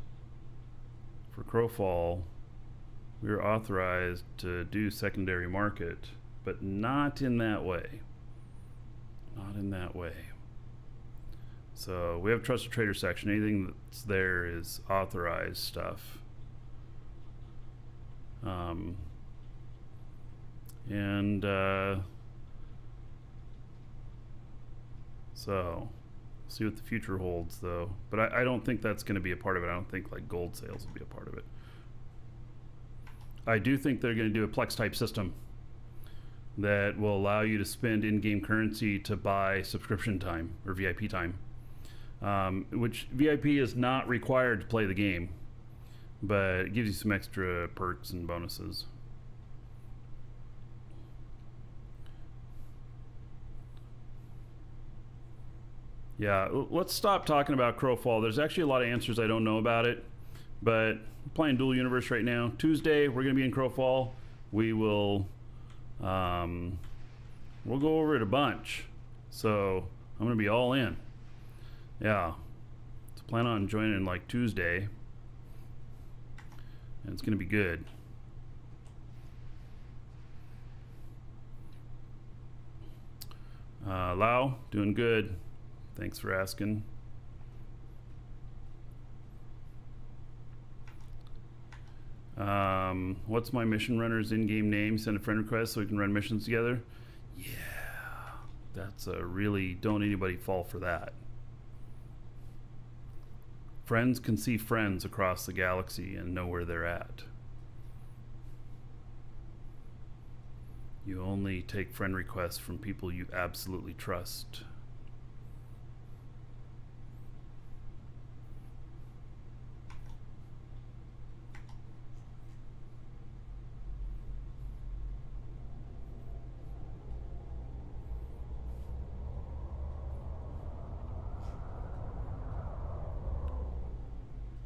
for Crowfall, we're authorized to do secondary market, but not in that way. Not in that way. So we have a trusted trader section. Anything that's there is authorized stuff. So see what the future holds, though. But I don't think that's going to be a part of it. I don't think like gold sales will be a part of it. I do think they're going to do a Plex type system that will allow you to spend in-game currency to buy subscription time or VIP time, which VIP is not required to play the game, but it gives you some extra perks and bonuses. Yeah, let's stop talking about Crowfall. There's actually a lot of answers I don't know about it, but we're playing Dual Universe right now. Tuesday, we're going to be in Crowfall. We will, we'll go over it a bunch. So I'm going to be all in. Yeah. So plan on joining like Tuesday. And it's going to be good. Lau, doing good. Thanks for asking. What's my mission runner's in-game name? Send a friend request so we can run missions together. Yeah, that's a really, don't anybody fall for that. Friends can see friends across the galaxy and know where they're at. You only take friend requests from people you absolutely trust.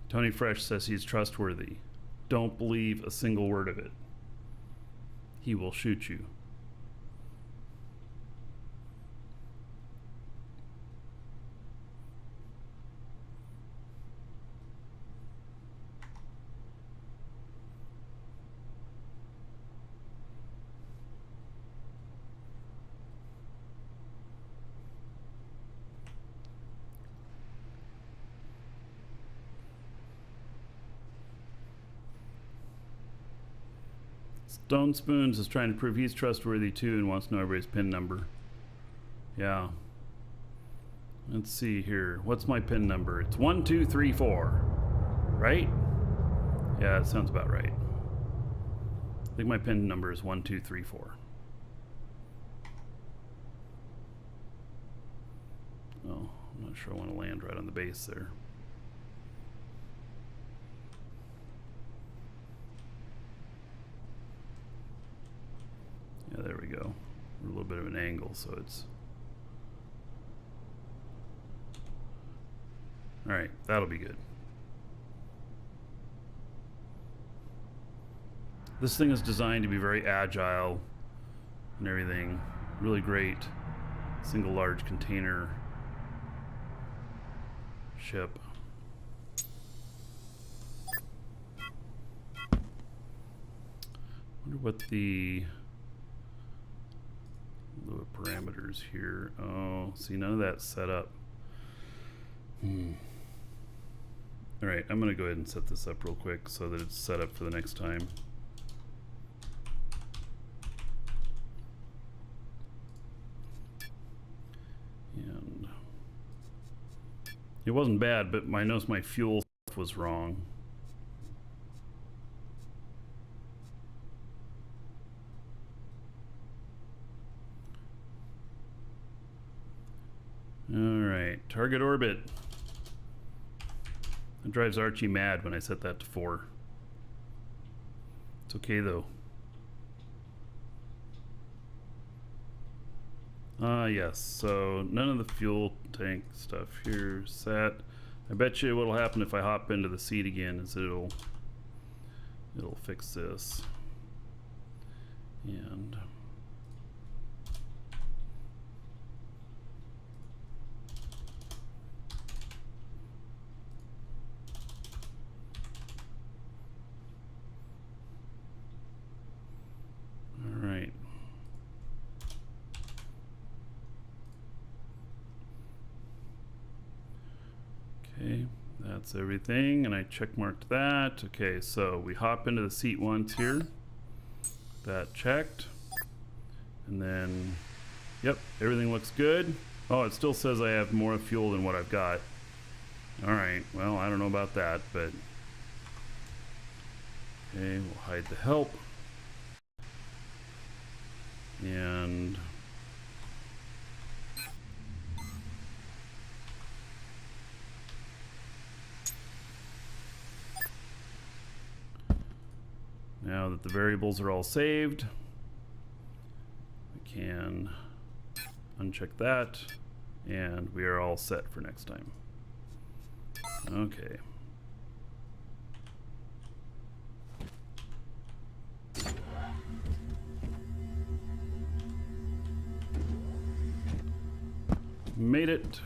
Tony Fresh says he's trustworthy. Don't believe a single word of it. He will shoot you. Stone Spoons is trying to prove he's trustworthy too and wants to know everybody's PIN number. Yeah. Let's see here. What's my PIN number? It's 1234. Right? Yeah, it sounds about right. I think my PIN number is 1234. Oh, I'm not sure I want to land right on the base there. Yeah, there we go. A little bit of an angle, so it's All right, that'll be good. This thing is designed to be very agile and everything. Really great single large container ship. Wonder what the parameters here. Oh, see, none of that's set up. All right, I'm gonna go ahead and set this up real quick so that it's set up for the next time. And it wasn't bad, but I noticed my fuel was wrong. All right, target orbit. That drives Archie mad when I set that to 4. It's okay though. Yes, so none of the fuel tank stuff here set. I bet you what'll happen if I hop into the seat again is it'll fix this. And all right. Okay, that's everything, and I check marked that. Okay, so we hop into the seat once here. That checked. And then, yep, everything looks good. Oh, it still says I have more fuel than what I've got. All right, well, I don't know about that, but okay, we'll hide the help. And now that the variables are all saved, we can uncheck that, and we are all set for next time. Okay. Made it.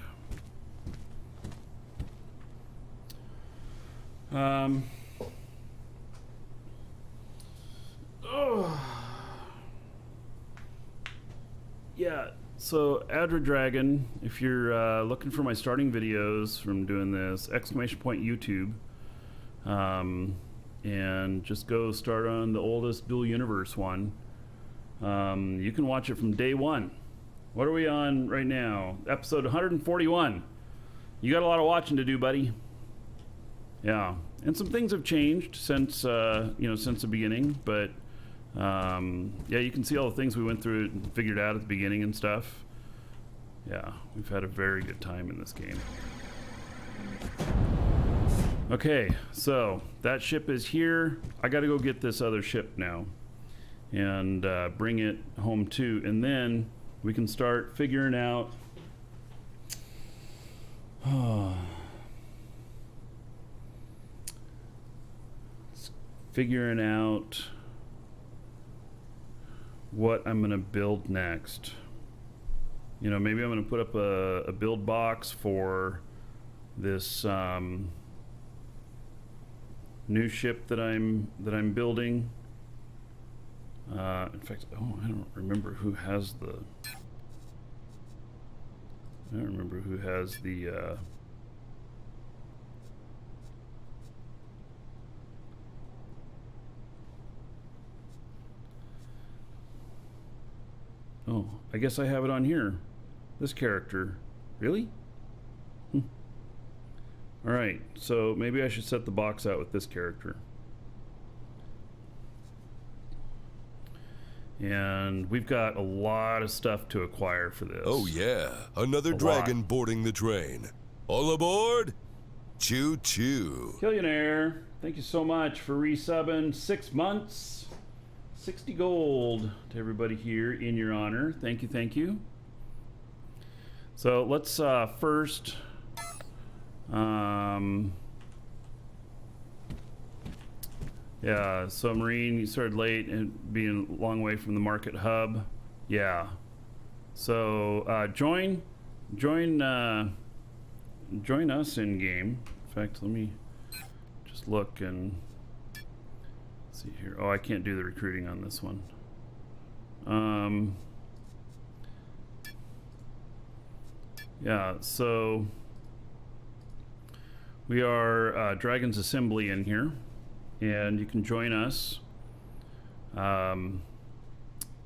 Yeah, so Adra Dragon, if you're looking for my starting videos from doing this, exclamation point YouTube, and just go start on the oldest Dual Universe one. You can watch it from day one. What are we on right now? Episode 141. You got a lot of watching to do, buddy. Yeah, and some things have changed since since the beginning, but yeah, you can see all the things we went through and figured out at the beginning and stuff. Yeah, we've had a very good time in this game. Okay, so that ship is here. I got to go get this other ship now and bring it home too, and then we can start figuring out what I'm gonna build next. You know, maybe I'm gonna put up a build box for this new ship that I'm building. In fact, I don't remember who has the. I don't remember who has the. Oh, I guess I have it on here. This character. Really? All right, so maybe I should set the box out with this character. And we've got a lot of stuff to acquire for this. Oh yeah, another dragon boarding the train. All aboard? Choo choo. Killionaire, thank you so much for resubbing 6 months. 60 gold to everybody here in your honor. Thank you, thank you. So let's first Yeah, so Marine, you started late and being a long way from the market hub. Yeah. So join us in game. In fact, let me just look and see here. Oh, I can't do the recruiting on this one. Yeah, so we are Dragon's Assembly in here, and you can join us.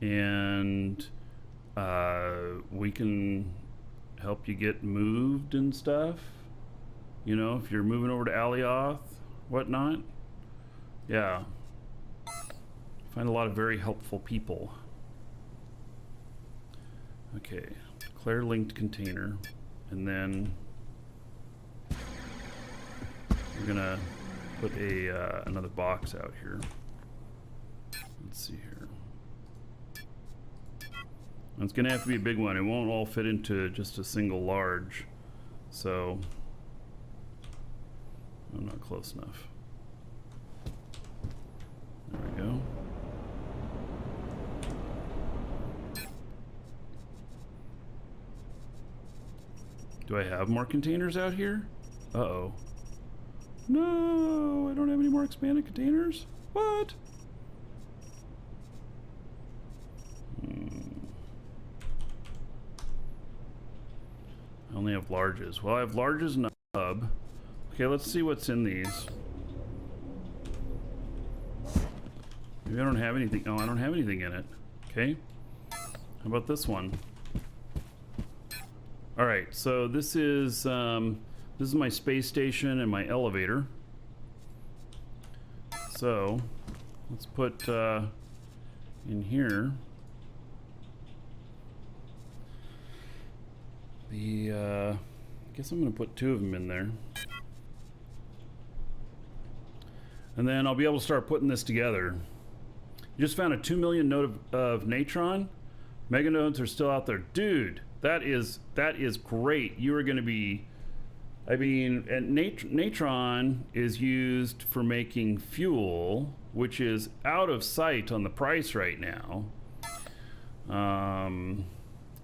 And we can help you get moved and stuff. You know, if you're moving over to Alioth, whatnot. Yeah. Find a lot of very helpful people. Okay, declare linked container, and then we're gonna put a another box out here. Let's see here. It's gonna have to be a big one. It won't all fit into just a single large, so I'm not close enough. There we go. Do I have more containers out here? Uh-oh. No, I don't have any more expanded containers? What? I only have larges. Well, I have larges in the hub. Okay, let's see what's in these. Maybe I don't have anything. Oh, I don't have anything in it. Okay. How about this one? All right, so this is my space station and my elevator. So let's put in here the I guess I'm gonna put 2 of them in there, and then I'll be able to start putting this together. You just found a 2 million node of Natron. Mega nodes are still out there, dude. That is great. You are going to be, I mean, and Natron is used for making fuel, which is out of sight on the price right now.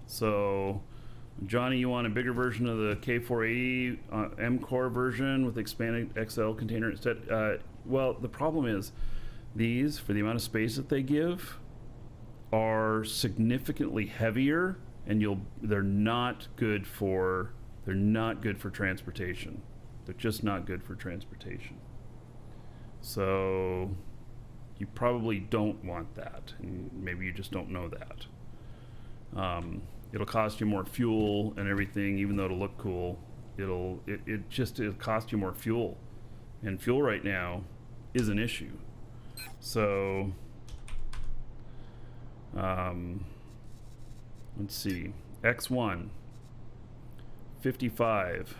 So, Johnny, you want a bigger version of the K480 M-Core version with expanded XL container instead? Well, the problem is these, for the amount of space that they give, are significantly heavier, and they're not good for transportation. They're just not good for transportation. So you probably don't want that, and maybe you just don't know that. It'll cost you more fuel and everything, even though it'll look cool. It'll cost you more fuel, and fuel right now is an issue. So let's see, X1 55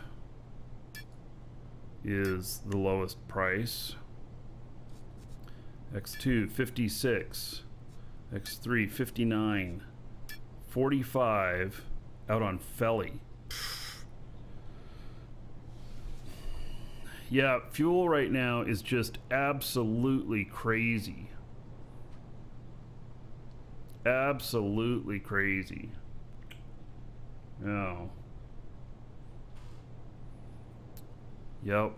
is the lowest price. X2 56, X3 59, 45 out on Felly. Yeah, fuel right now is just absolutely crazy. Absolutely crazy. Oh. Yep.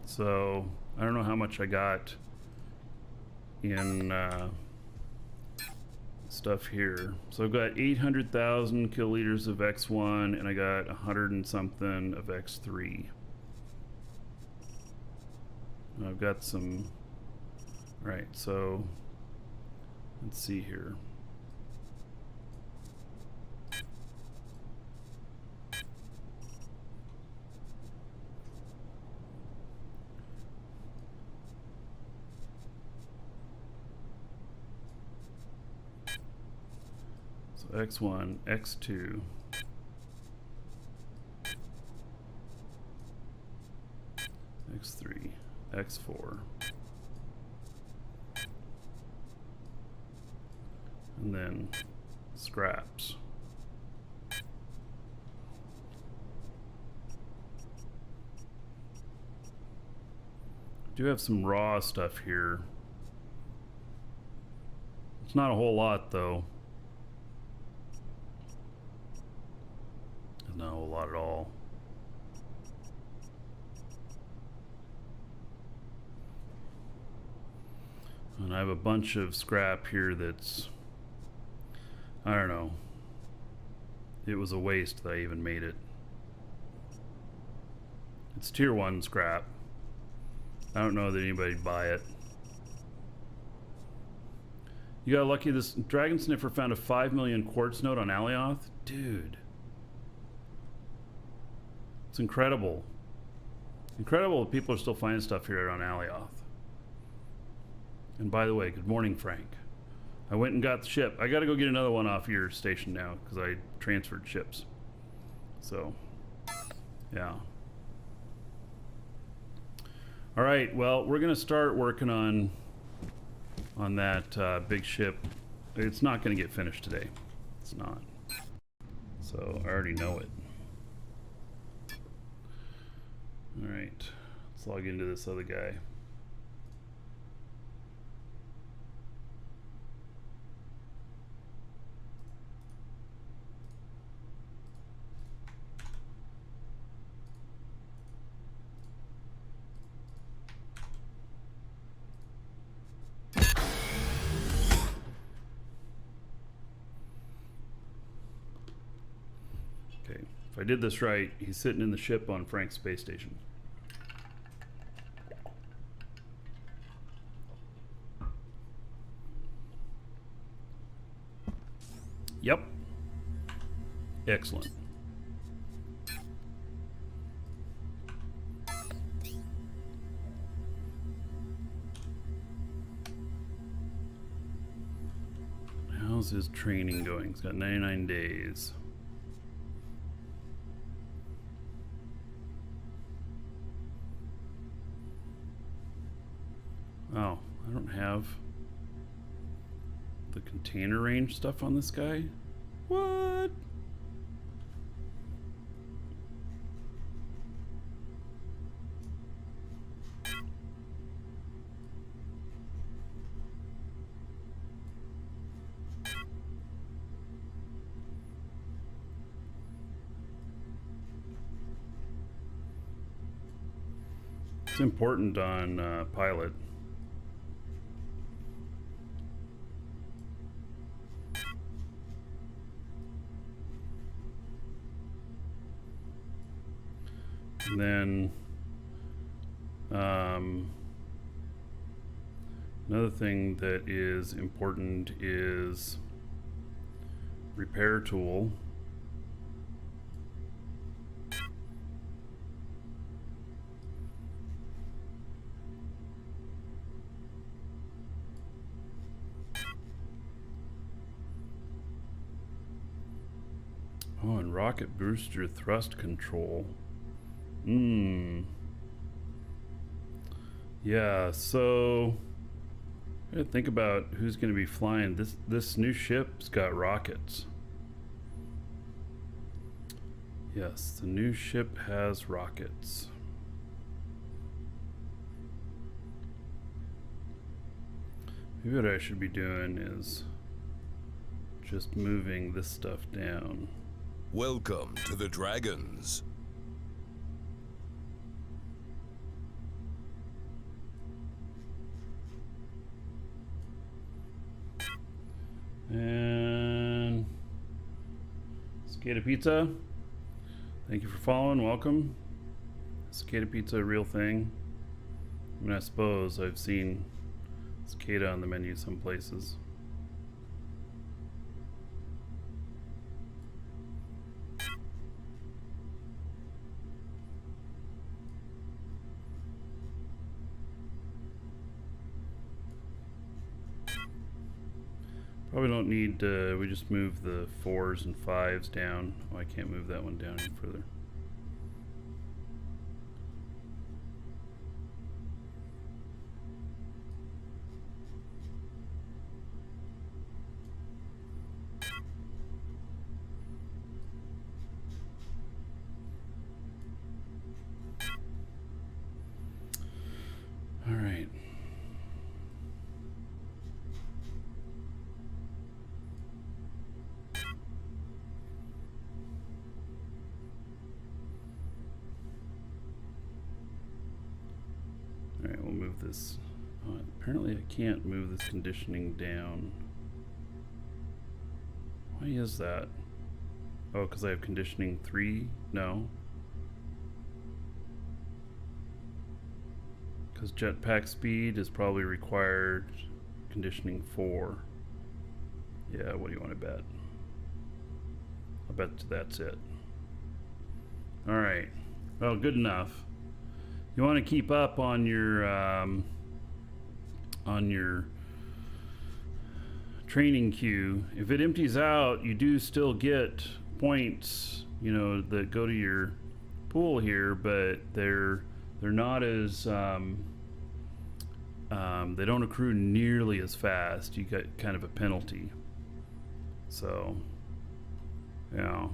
So I don't know how much I got in stuff here. So I've got 800,000 kiloliters of X1, and I got 100 and something of X3. I've got some. Right, so let's see here. So X1, X2. X3, X4. And then scraps. Do have some raw stuff here. It's not a whole lot though. Not a whole lot at all. And I have a bunch of scrap here that's, I don't know. It was a waste that I even made it. It's tier 1 scrap. I don't know that anybody'd buy it. You got lucky. This Dragon Sniffer found a 5 million quartz node on Alioth. Dude. It's incredible. Incredible that people are still finding stuff here on Alioth. And by the way, good morning, Frank. I went and got the ship. I got to go get another one off your station now because I transferred ships. So, yeah. All right. Well, we're gonna start working on that big ship. It's not gonna get finished today. It's not. So I already know it. All right. Let's log into this other guy. If I did this right, he's sitting in the ship on Frank's space station. Yep. Excellent. How's his training going? He's got 99 days. Oh, I don't have the container range stuff on this guy. What? It's important on pilot. And then another thing that is important is repair tool. Oh, and rocket booster thrust control. Yeah, so I gotta think about who's gonna be flying. This new ship's got rockets. Yes, the new ship has rockets. Maybe what I should be doing is just moving this stuff down. Welcome to the Dragons. And Cicada Pizza, thank you for following. Welcome. Cicada Pizza, a real thing. I mean, I suppose I've seen cicada on the menu some places. Probably don't need, we just move the 4s and 5s down. Oh, I can't move that one down any further. All this. Apparently I can't move this conditioning down. Why is that? Oh, because I have conditioning 3? No. Because jetpack speed is probably required conditioning 4. Yeah, what do you want to bet? I'll bet that's it. Alright. Well, good enough. You want to keep up on your training queue. If it empties out, you do still get points, you know, that go to your pool here, but they're not as they don't accrue nearly as fast. You get kind of a penalty. So, yeah.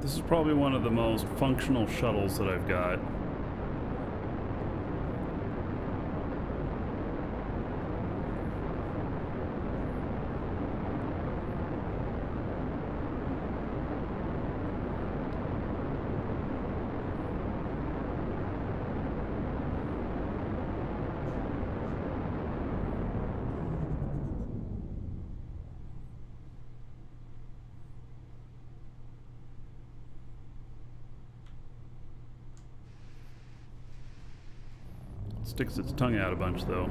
This is probably one of the most functional shuttles that I've got. Sticks its tongue out a bunch, though.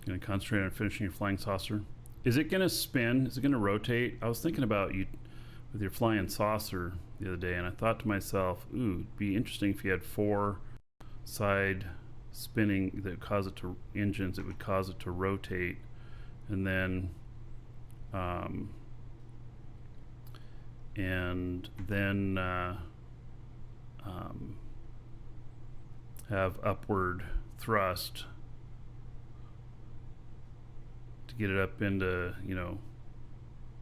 Gonna concentrate on finishing your flying saucer. Is it gonna spin? Is it gonna rotate? I was thinking about you with your flying saucer the other day, and I thought to myself, ooh, it'd be interesting if you had 4 side spinning that cause it to engines, it would cause it to rotate, and then have upward thrust to get it up into, you know,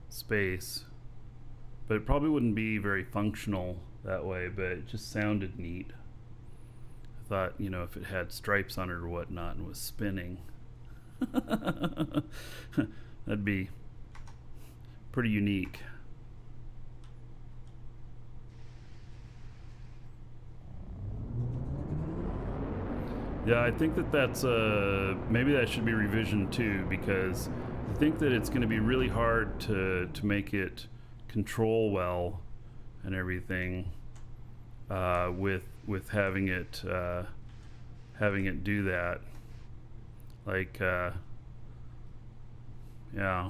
space. But it probably wouldn't be very functional that way, but it just sounded neat. I thought, you know, if it had stripes on it or whatnot and was spinning, that'd be pretty unique. Yeah, I think that's maybe that should be revision 2, because I think that it's going to be really hard to make it control well and everything with having it do that. Like yeah,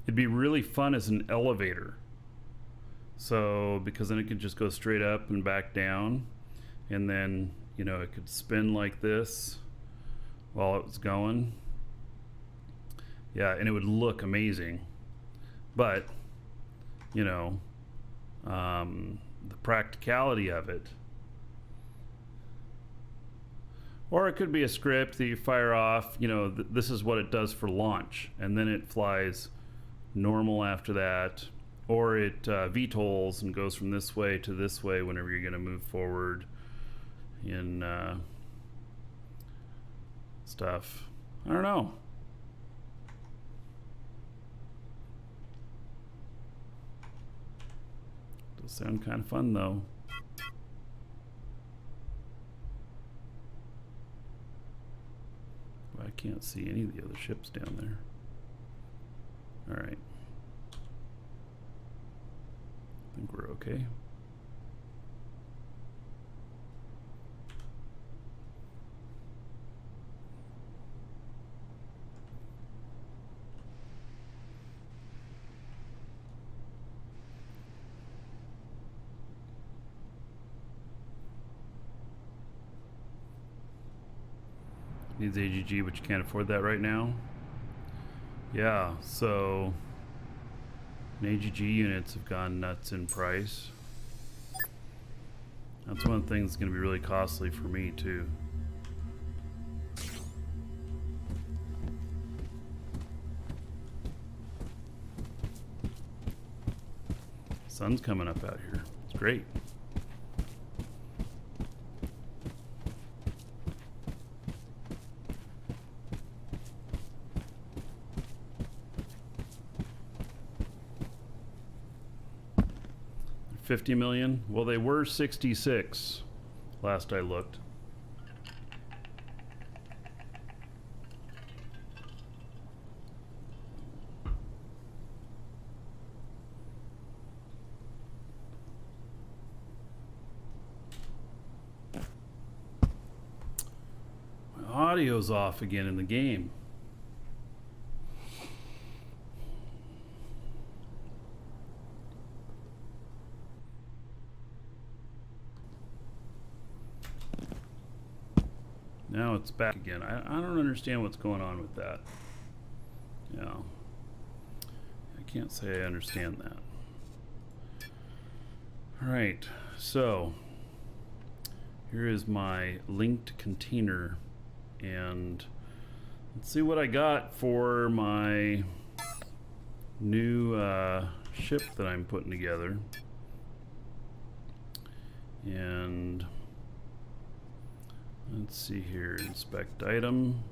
it'd be really fun as an elevator, so because then it could just go straight up and back down, and then, you know, it could spin like this while it was going. Yeah, and it would look amazing. But, you know, the practicality of it. Or it could be a script that you fire off, you know, this is what it does for launch, and then it flies normal after that. Or it VTOLs and goes from this way to this way whenever you're going to move forward in stuff. I don't know. Does sound kind of fun though. But I can't see any of the other ships down there. All right. I think we're okay. Needs AGG, but you can't afford that right now. Yeah, so AGG units have gone nuts in price. That's one thing that's going to be really costly for me too. Sun's coming up out here. It's great. $50 million? Well, they were 66 last I looked. My audio's off again in the game. Now it's back again. I don't understand what's going on with that. Yeah. I can't say I understand that. Alright, so here is my linked container, and let's see what I got for my new ship that I'm putting together. And let's see here, inspect item.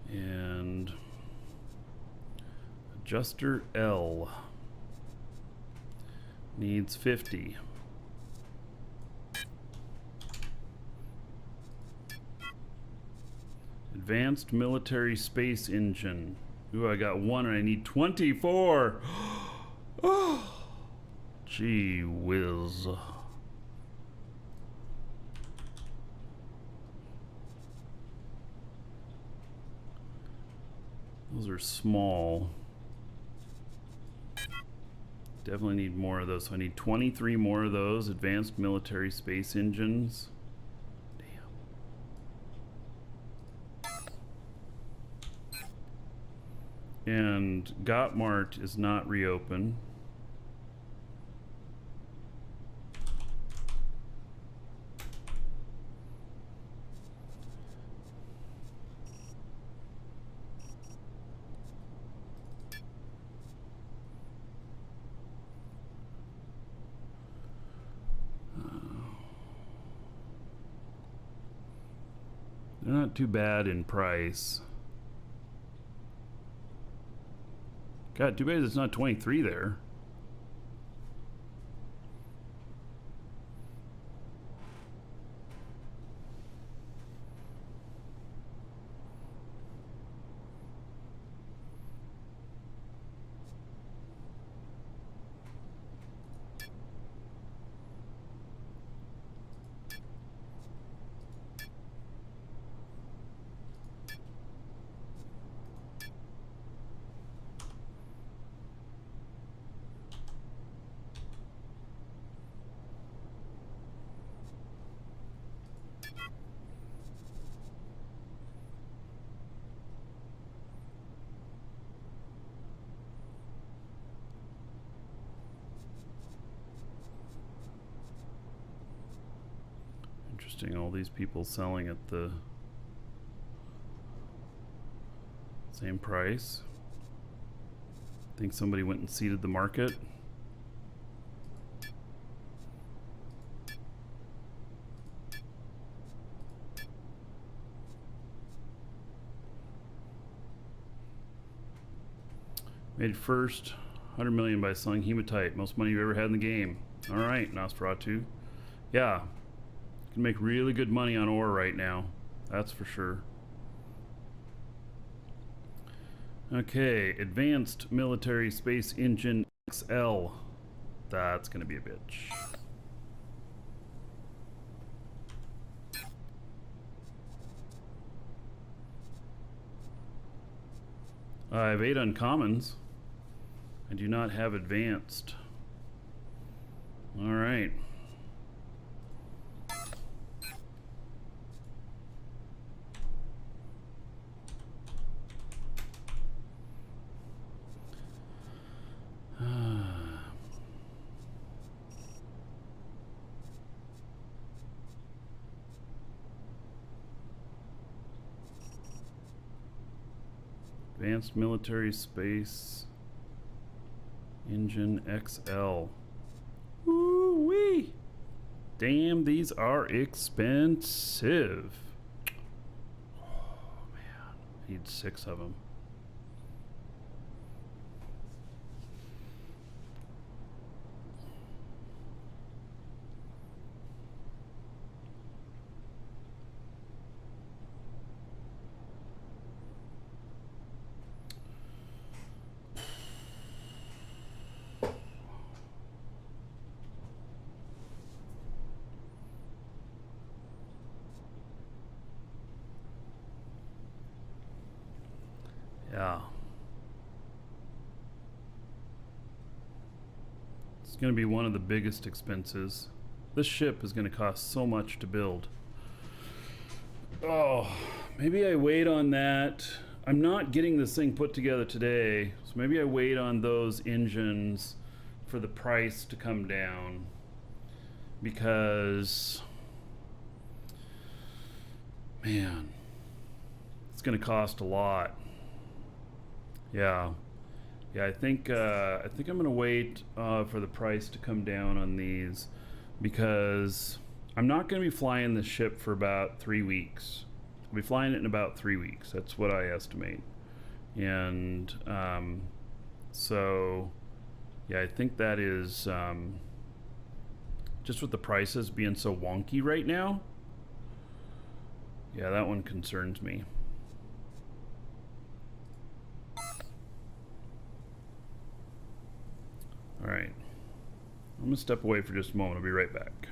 And adjuster L needs 50. Advanced military space engine. Ooh, I got one and I need 24. Oh, gee whiz. Those are small. Definitely need more of those. So I need 23 more of those advanced military space engines. And Gotmart is not reopened. They're not too bad in price. God, too bad it's not 23 there. Interesting, all these people selling at the same price. Think somebody went and seeded the market. Made first 100 million by selling hematite. Most money you've ever had in the game. All right, Nosferatu. Yeah, you can make really good money on ore right now. That's for sure. Okay, Advanced Military Space Engine XL. That's gonna be a bitch. I have 8 uncommons. I do not have advanced. All right. Advanced Military Space Engine XL. Woo-wee! Damn, these are expensive. Oh, man. I need 6 of them. Yeah. It's going to be one of the biggest expenses. This ship is going to cost so much to build. Oh, maybe I wait on that. I'm not getting this thing put together today, so maybe I wait on those engines for the price to come down, because, man, it's going to cost a lot. Yeah, I think I'm gonna wait for the price to come down on these, because I'm not gonna be flying this ship for about 3 weeks. I'll be flying it in about 3 weeks. That's what I estimate. And so yeah, I think that is just with the prices being so wonky right now. Yeah, that one concerns me. All right, I'm gonna step away for just a moment. I'll be right back.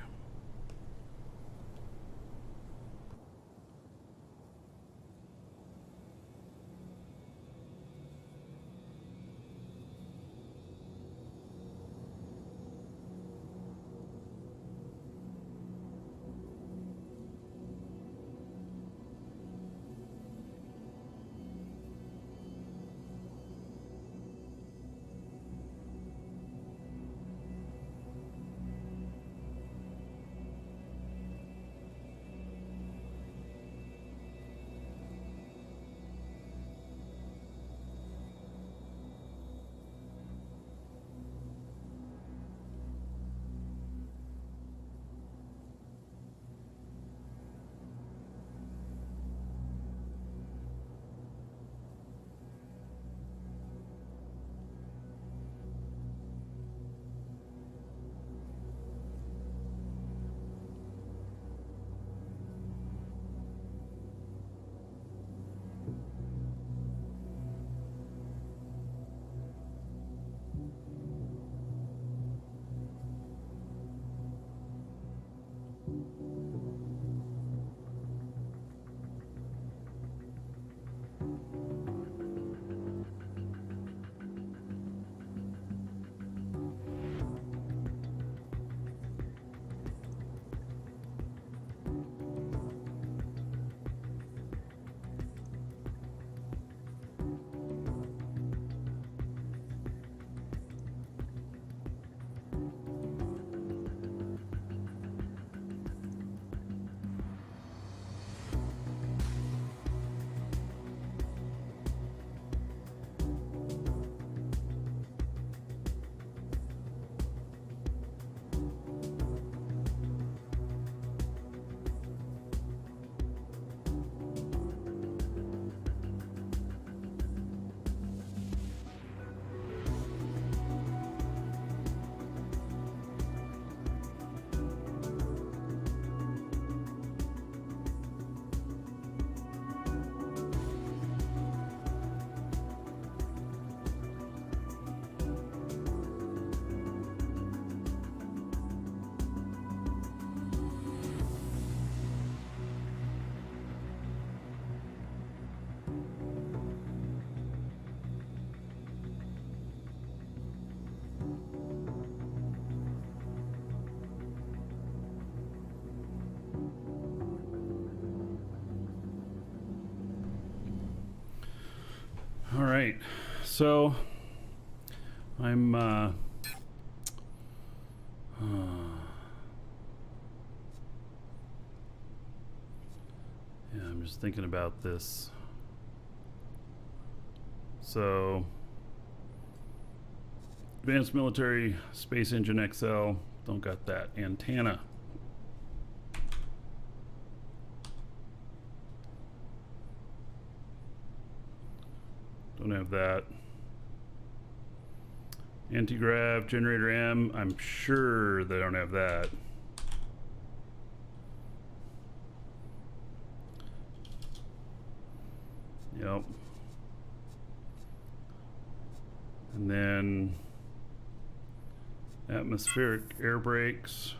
right. So I'm yeah, I'm just thinking about this. So Advanced Military Space Engine XL, don't got that. Antenna. Don't have that. Anti-grav, generator M, I'm sure they don't have that. Yep. And then atmospheric air brakes.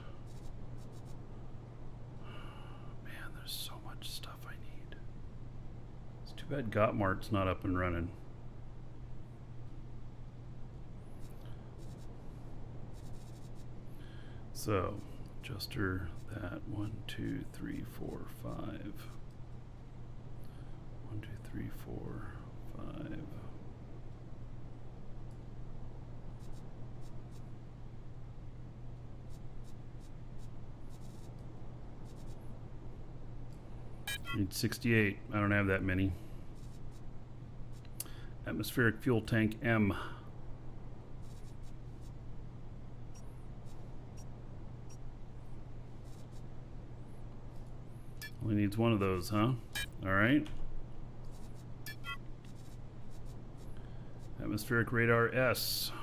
Man, there's so much stuff I need. It's too bad Gottmart's not up and running. So, adjuster that 1, 2, 3, 4, 5. 1, 2, 3, 4, 5. Need 68. I don't have that many. Atmospheric fuel tank M. Only needs one of those, huh? All right. Atmospheric radar S.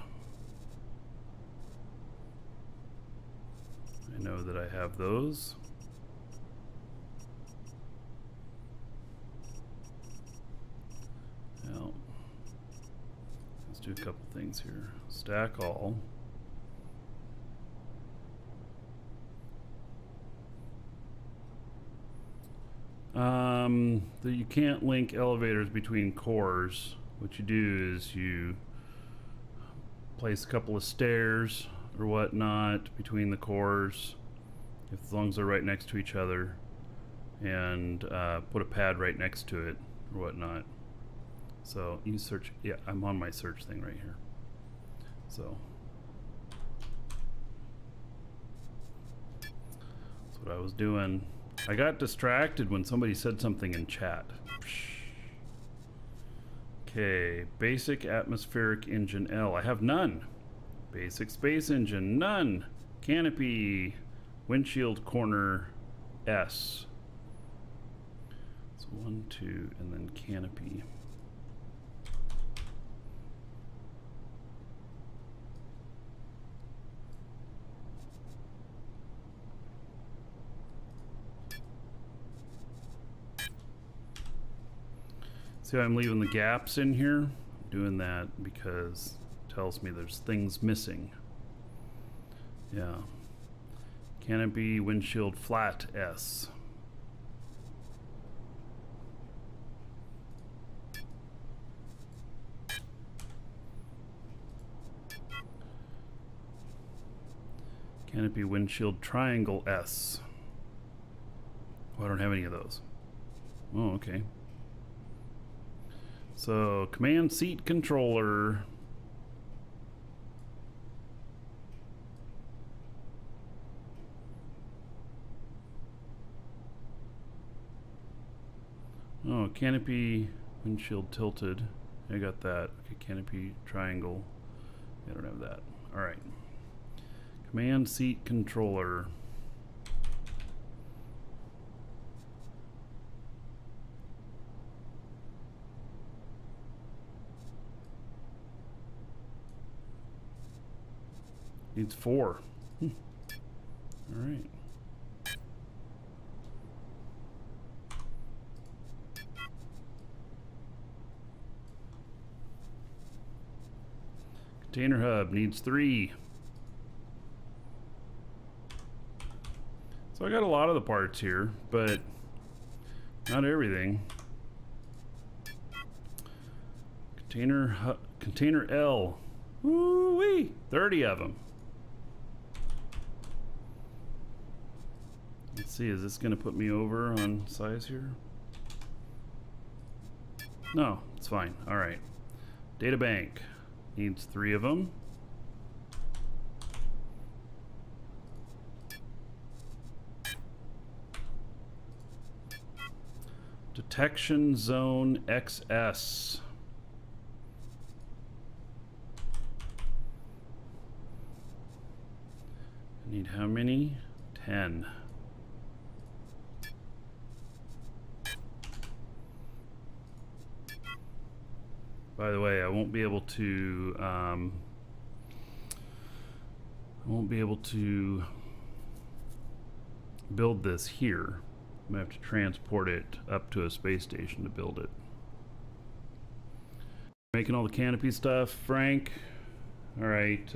I know that I have those. Now, let's do a couple things here. Stack all. You can't link elevators between cores. What you do is you place a couple of stairs or whatnot between the cores, as long as they're right next to each other, and put a pad right next to it or whatnot. So you search. Yeah, I'm on my search thing right here. So that's what I was doing. I got distracted when somebody said something in chat. Okay, basic atmospheric engine L. I have none. Basic space engine, none. Canopy, windshield corner S. So 1, 2, and then canopy. See how I'm leaving the gaps in here? I'm doing that because it tells me there's things missing. Yeah. Canopy, windshield, flat S. Canopy, windshield, triangle S. Oh, I don't have any of those. Oh, okay. So, command seat controller. Oh, canopy, windshield tilted. I got that. Okay, canopy, triangle. I don't have that. All right. Command seat controller. Needs 4. All right. Container hub needs 3. So I got a lot of the parts here, but not everything. Container L. Woo-wee! 30 of them. Let's see, is this going to put me over on size here? No, it's fine. All right. Data bank needs 3 of them. Detection zone XS. I need how many? 10. By the way, I won't be able to build this here. I'm gonna have to transport it up to a space station to build it. Making all the canopy stuff, Frank. All right.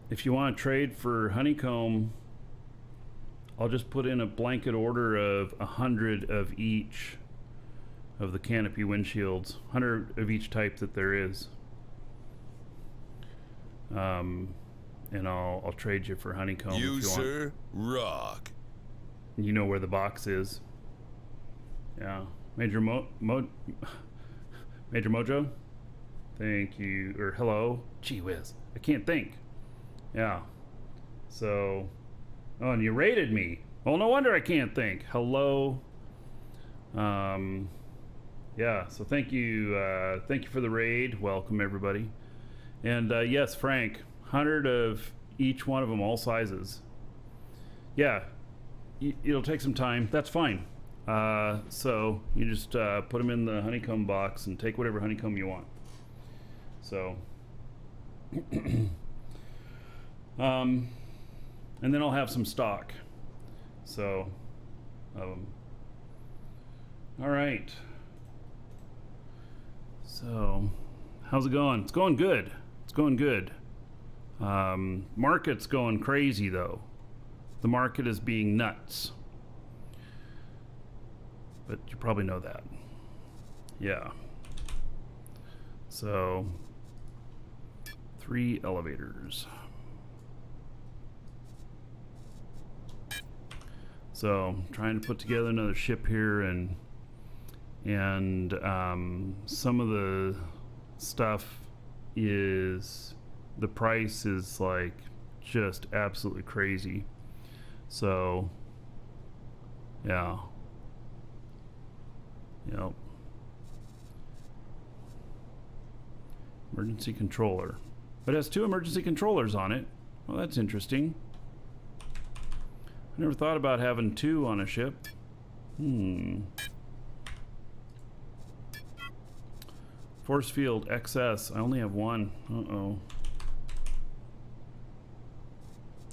If you want to trade for honeycomb, I'll just put in a blanket order of 100 of each of the canopy windshields, 100 of each type that there is. And I'll trade you for honeycomb. You, if you sir, rock. You know where the box is. Yeah, Major Mojo. Thank you, or hello. Gee whiz, I can't think. Yeah. So, oh, and you raided me. Well, no wonder I can't think. Hello. Yeah. So thank you for the raid. Welcome everybody. And yes, Frank, 100 of each one of them, all sizes. Yeah, it'll take some time. That's fine. So you just put them in the honeycomb box and take whatever honeycomb you want. So, and then I'll have some stock. So, all right. So, how's it going? It's going good. It's going good. Market's going crazy though. The market is being nuts. But you probably know that. Yeah. So, 3 elevators. So, I'm trying to put together another ship here, and some of the stuff is, the price is like just absolutely crazy. So, yeah. Yep. Emergency controller. But it has 2 emergency controllers on it. Well, that's interesting. I never thought about having 2 on a ship. Force field XS. I only have 1. Uh-oh.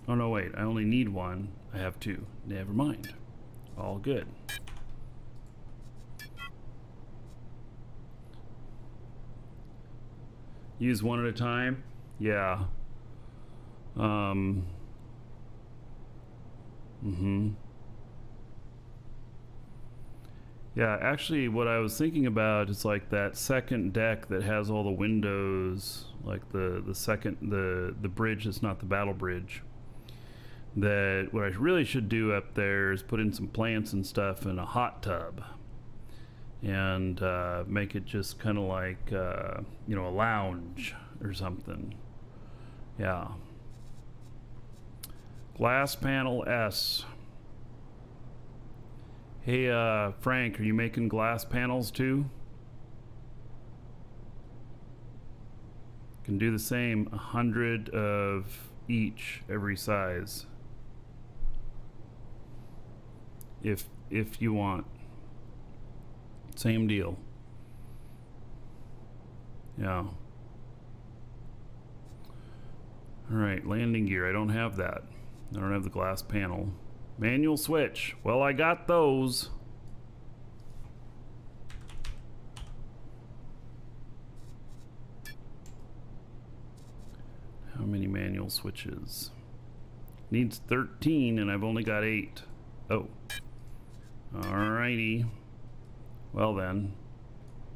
Oh no, wait. I only need 1. I have 2. Never mind. All good. Use 1 at a time? Yeah. Yeah, actually what I was thinking about is like that second deck that has all the windows, like the bridge that's not the battle bridge. That what I really should do up there is put in some plants and stuff in a hot tub. And make it just kind of like, you know, a lounge or something. Yeah. Glass panel S. Hey, Frank, are you making glass panels too? Can do the same, 100 of each, every size. If you want. Same deal. Yeah. Alright, landing gear. I don't have that. I don't have the glass panel. Manual switch. Well, I got those. How many manual switches? Needs 13 and I've only got 8. Oh. Alrighty. Well then.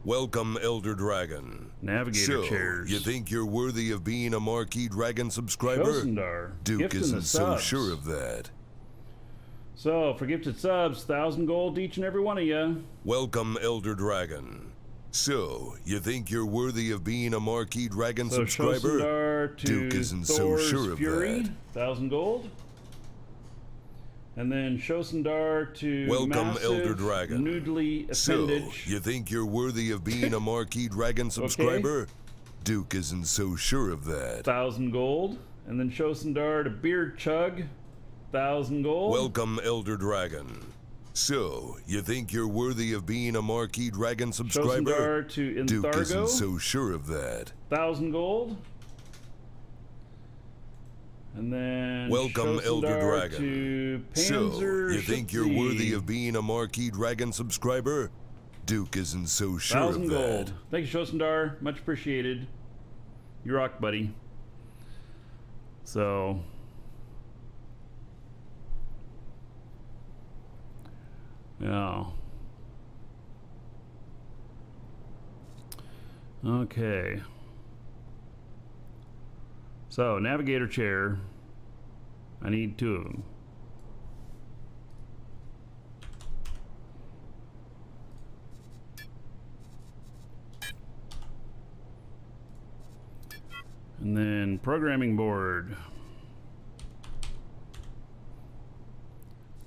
Welcome, Elder Dragon. Navigator chairs. You think you're worthy of being a Marquee Dragon subscriber? Josendar. Duke Gift in the isn't so subs. sure of that. So, for gifted subs, 1,000 gold each and every one of you. Welcome, Elder Dragon. So, you think you're worthy of being a Marquee Dragon subscriber? Shosundar to Duke isn't so Thor's sure of Fury, that. 1,000 gold. And then Shosundar to Welcome, Massive, Elder Dragon. Noodly So, Appendage. you think you're worthy of being a Marquee Dragon subscriber? Duke isn't so sure of that. 1,000 gold. And then Shosundar to Beard Chug, 1,000 gold. Welcome, Elder Dragon. So, you think you're worthy of being a Marquee Dragon subscriber? Shosundar to Duke isn't Inthargo, so sure of that. 1,000 gold. And then Welcome, Elder Shosundar Dragon. to So, Panzer you think you're Schütze, worthy of being a Marquee Dragon subscriber? Duke isn't so sure 1,000 of gold. that. Thank you, Shosundar. Much appreciated. You rock, buddy. So, yeah. Okay. So, navigator chair. I need 2 of them. And then programming board.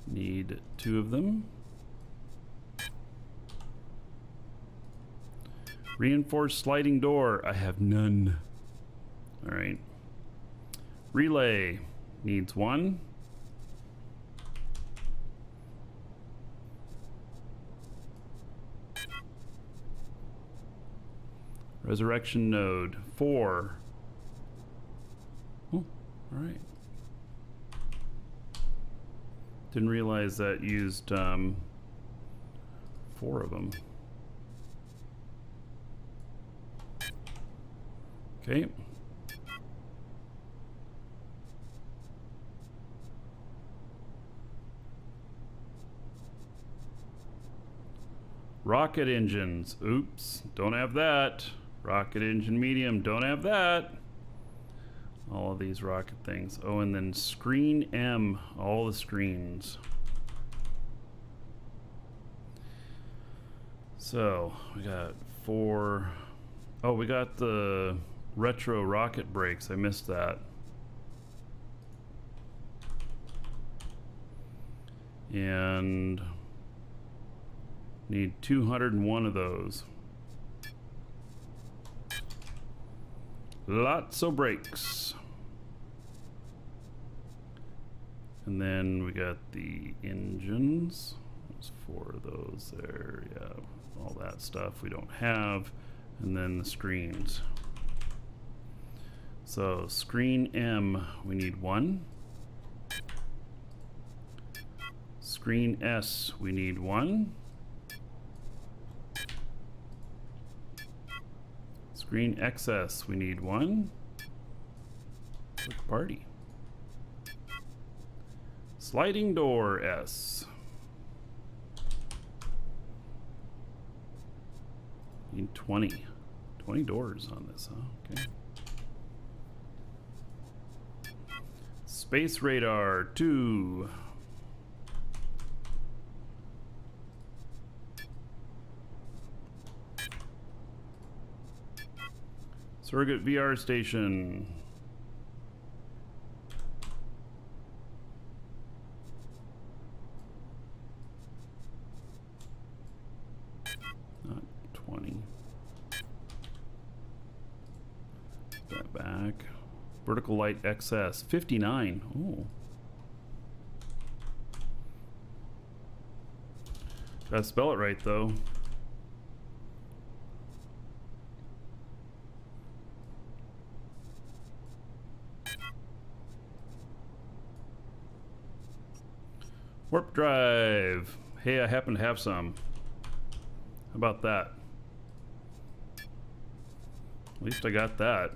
Need 2 of them. Reinforced sliding door. I have none. All right. Relay needs 1. Resurrection node 4. Oh, all right. Didn't realize that used 4 of them. Okay. Rocket engines. Oops, don't have that. Rocket engine medium, don't have that. All of these rocket things. Oh, and then screen M, all the screens. So, we got 4. Oh, we got the retro rocket brakes. I missed that. And need 201 of those. Lots of brakes. And then we got the engines. There's 4 of those there. Yeah, all that stuff we don't have. And then the screens. So screen M, we need 1. Screen S, we need 1. Screen XS, we need 1. Quick party. Sliding door S. Need 20. 20 doors on this, huh? Okay. Space radar 2. Surrogate VR station. Not 20. Put that back. Vertical light XS 59. Oh. Gotta spell it right though. Warp drive. Hey, I happen to have some. How about that? At least I got that.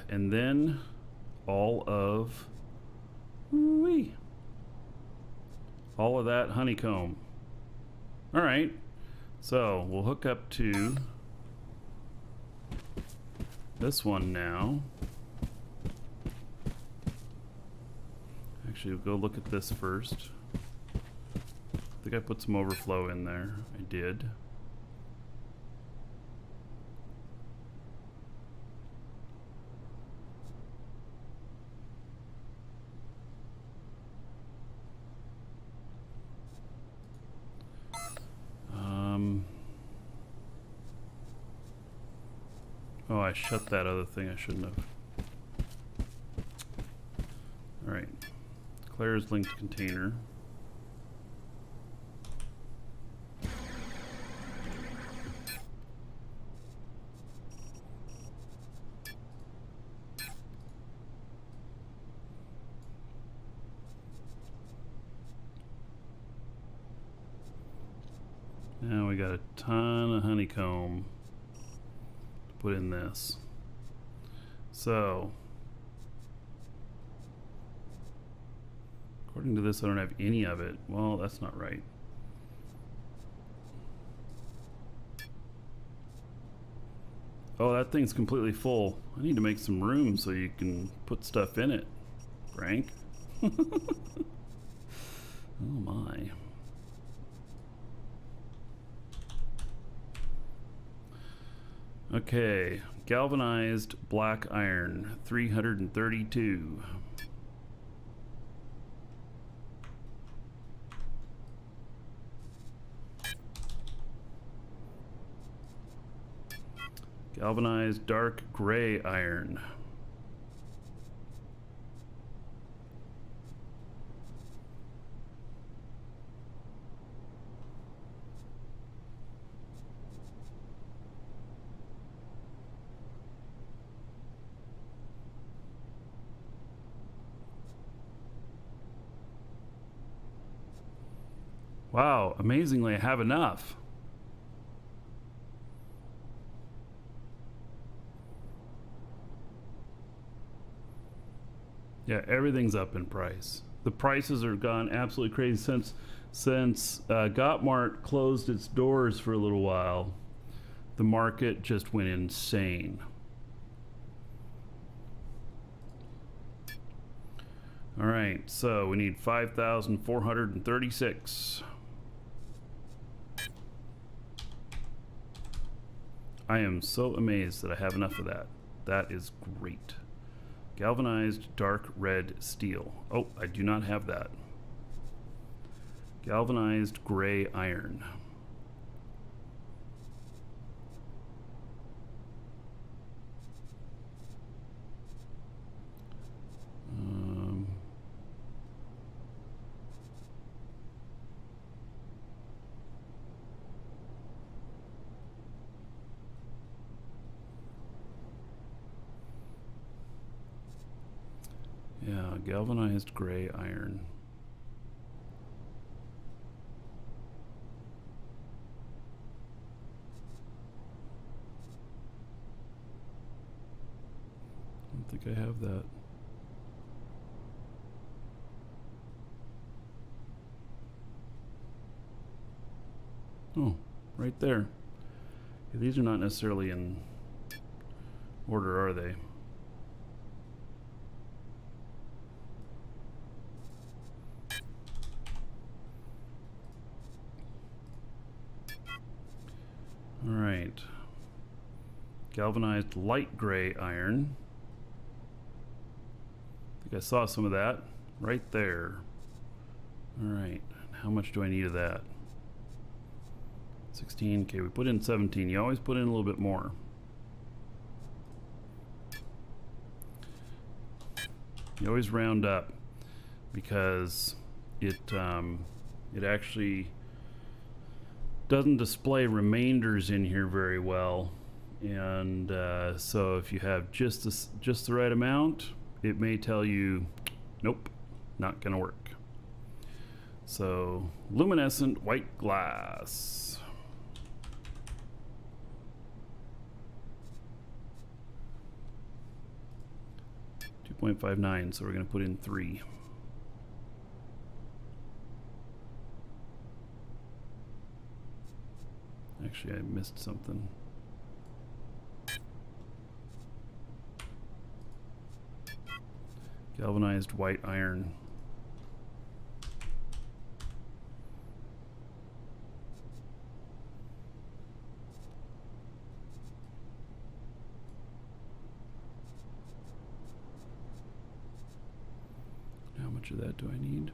And then all of that honeycomb. All right, so we'll hook up to this one now. Actually, go look at this first. I think I put some overflow in there. I did. Oh, I shut that other thing. I shouldn't have. All right. Declares linked container. Now we got a ton of honeycomb to put in this. So, according to this, I don't have any of it. Well, that's not right. Oh, that thing's completely full. I need to make some room so you can put stuff in it, Frank. Oh my. Okay, galvanized black iron, 332. Galvanized dark gray iron. Wow, amazingly, I have enough. Yeah, everything's up in price. The prices are gone absolutely crazy since Gottmart closed its doors for a little while. The market just went insane. All right, so we need 5,436. I am so amazed that I have enough of that. That is great. Galvanized dark red steel. Oh, I do not have that. Galvanized gray iron. Yeah, galvanized gray iron. I don't think I have that. Oh, right there. Yeah, these are not necessarily in order, are they? All right. Galvanized light gray iron. I think I saw some of that right there. All right. How much do I need of that? 16. Okay, we put in 17. You always put in a little bit more. You always round up because it actually doesn't display remainders in here very well, and so if you have just the right amount, it may tell you, nope, not gonna work. So luminescent white glass. .59, so we're gonna put in 3. Actually, I missed something. Galvanized white iron. much of that do I need?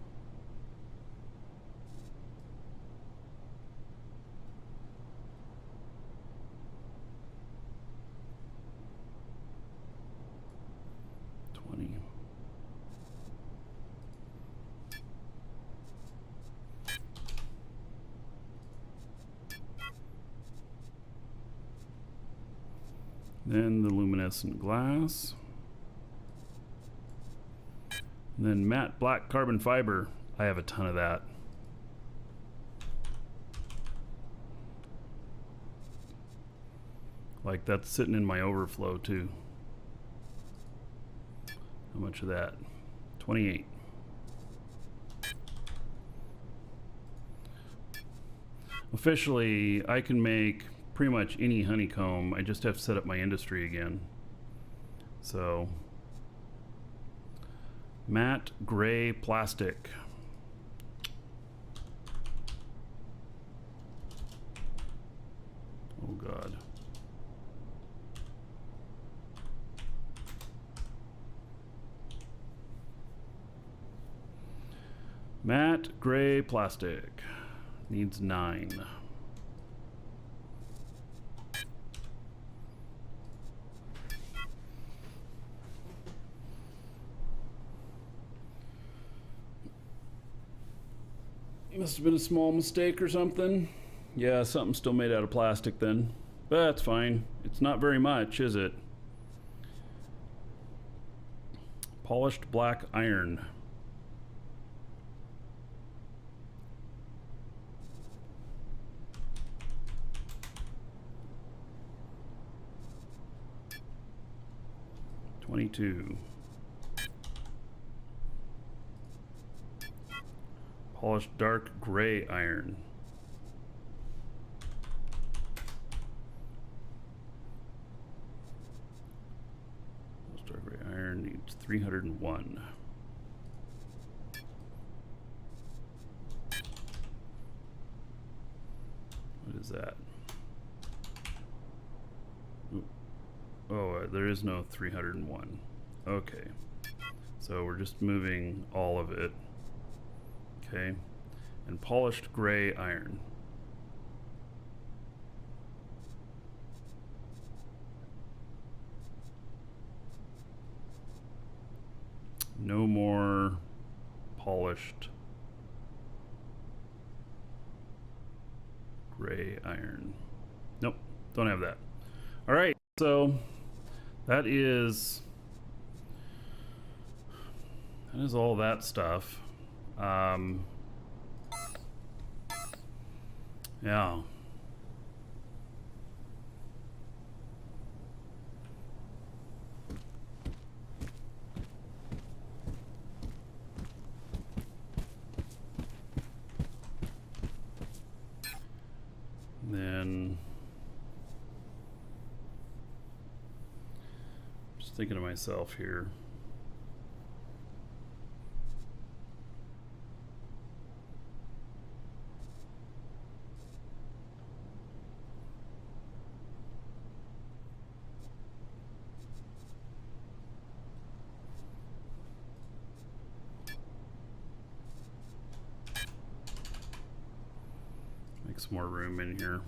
Then the luminescent glass. Then matte black carbon fiber. I have a ton of that. Like that's sitting in my overflow too. How much of that? 28. Officially, I can make pretty much any honeycomb. I just have to set up my industry again. So, matte gray plastic. Oh God. Matte gray plastic needs 9. Must have been a small mistake or something. Yeah, something's still made out of plastic then. But that's fine. It's not very much, is it? Polished black iron. $22. Polished dark gray iron. Polished dark gray iron needs 301. What is that? Ooh. Oh, there is no 301. Okay. So we're just moving all of it. Okay, and polished gray iron. No more polished gray iron. Nope, don't have that. All right, so that is all that stuff. Yeah. Then just thinking to myself here. Some more room in here.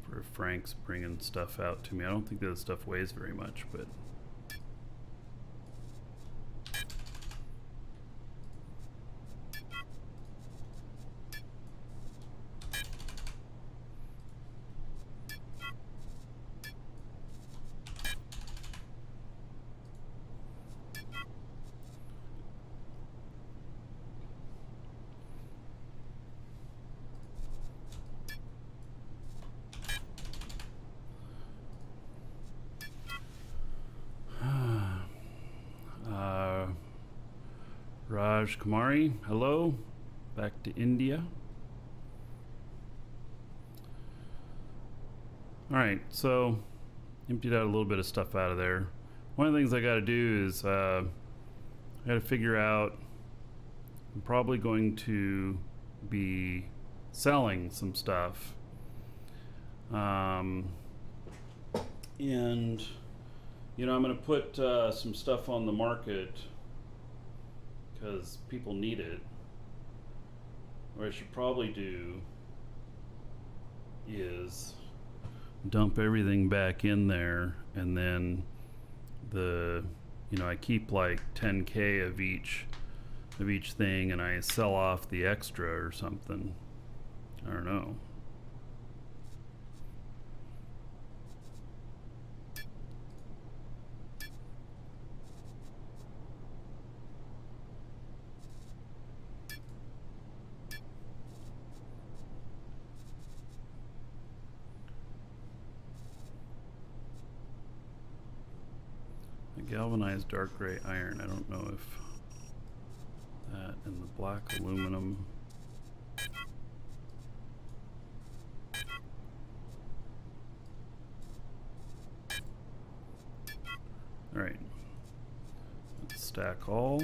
For Frank's bringing stuff out to me. I don't think that stuff weighs very much, but Raj Kumari, hello, back to India. All right, so emptied out a little bit of stuff out of there. One of the things I got to do is I got to figure out. I'm probably going to be selling some stuff. And you know, I'm going to put some stuff on the market because people need it. What I should probably do is dump everything back in there, and then you know, I keep like 10K of each thing, and I sell off the extra or something. I don't know. Galvanized dark gray iron. I don't know if that and the black aluminum. All right. Let's stack all.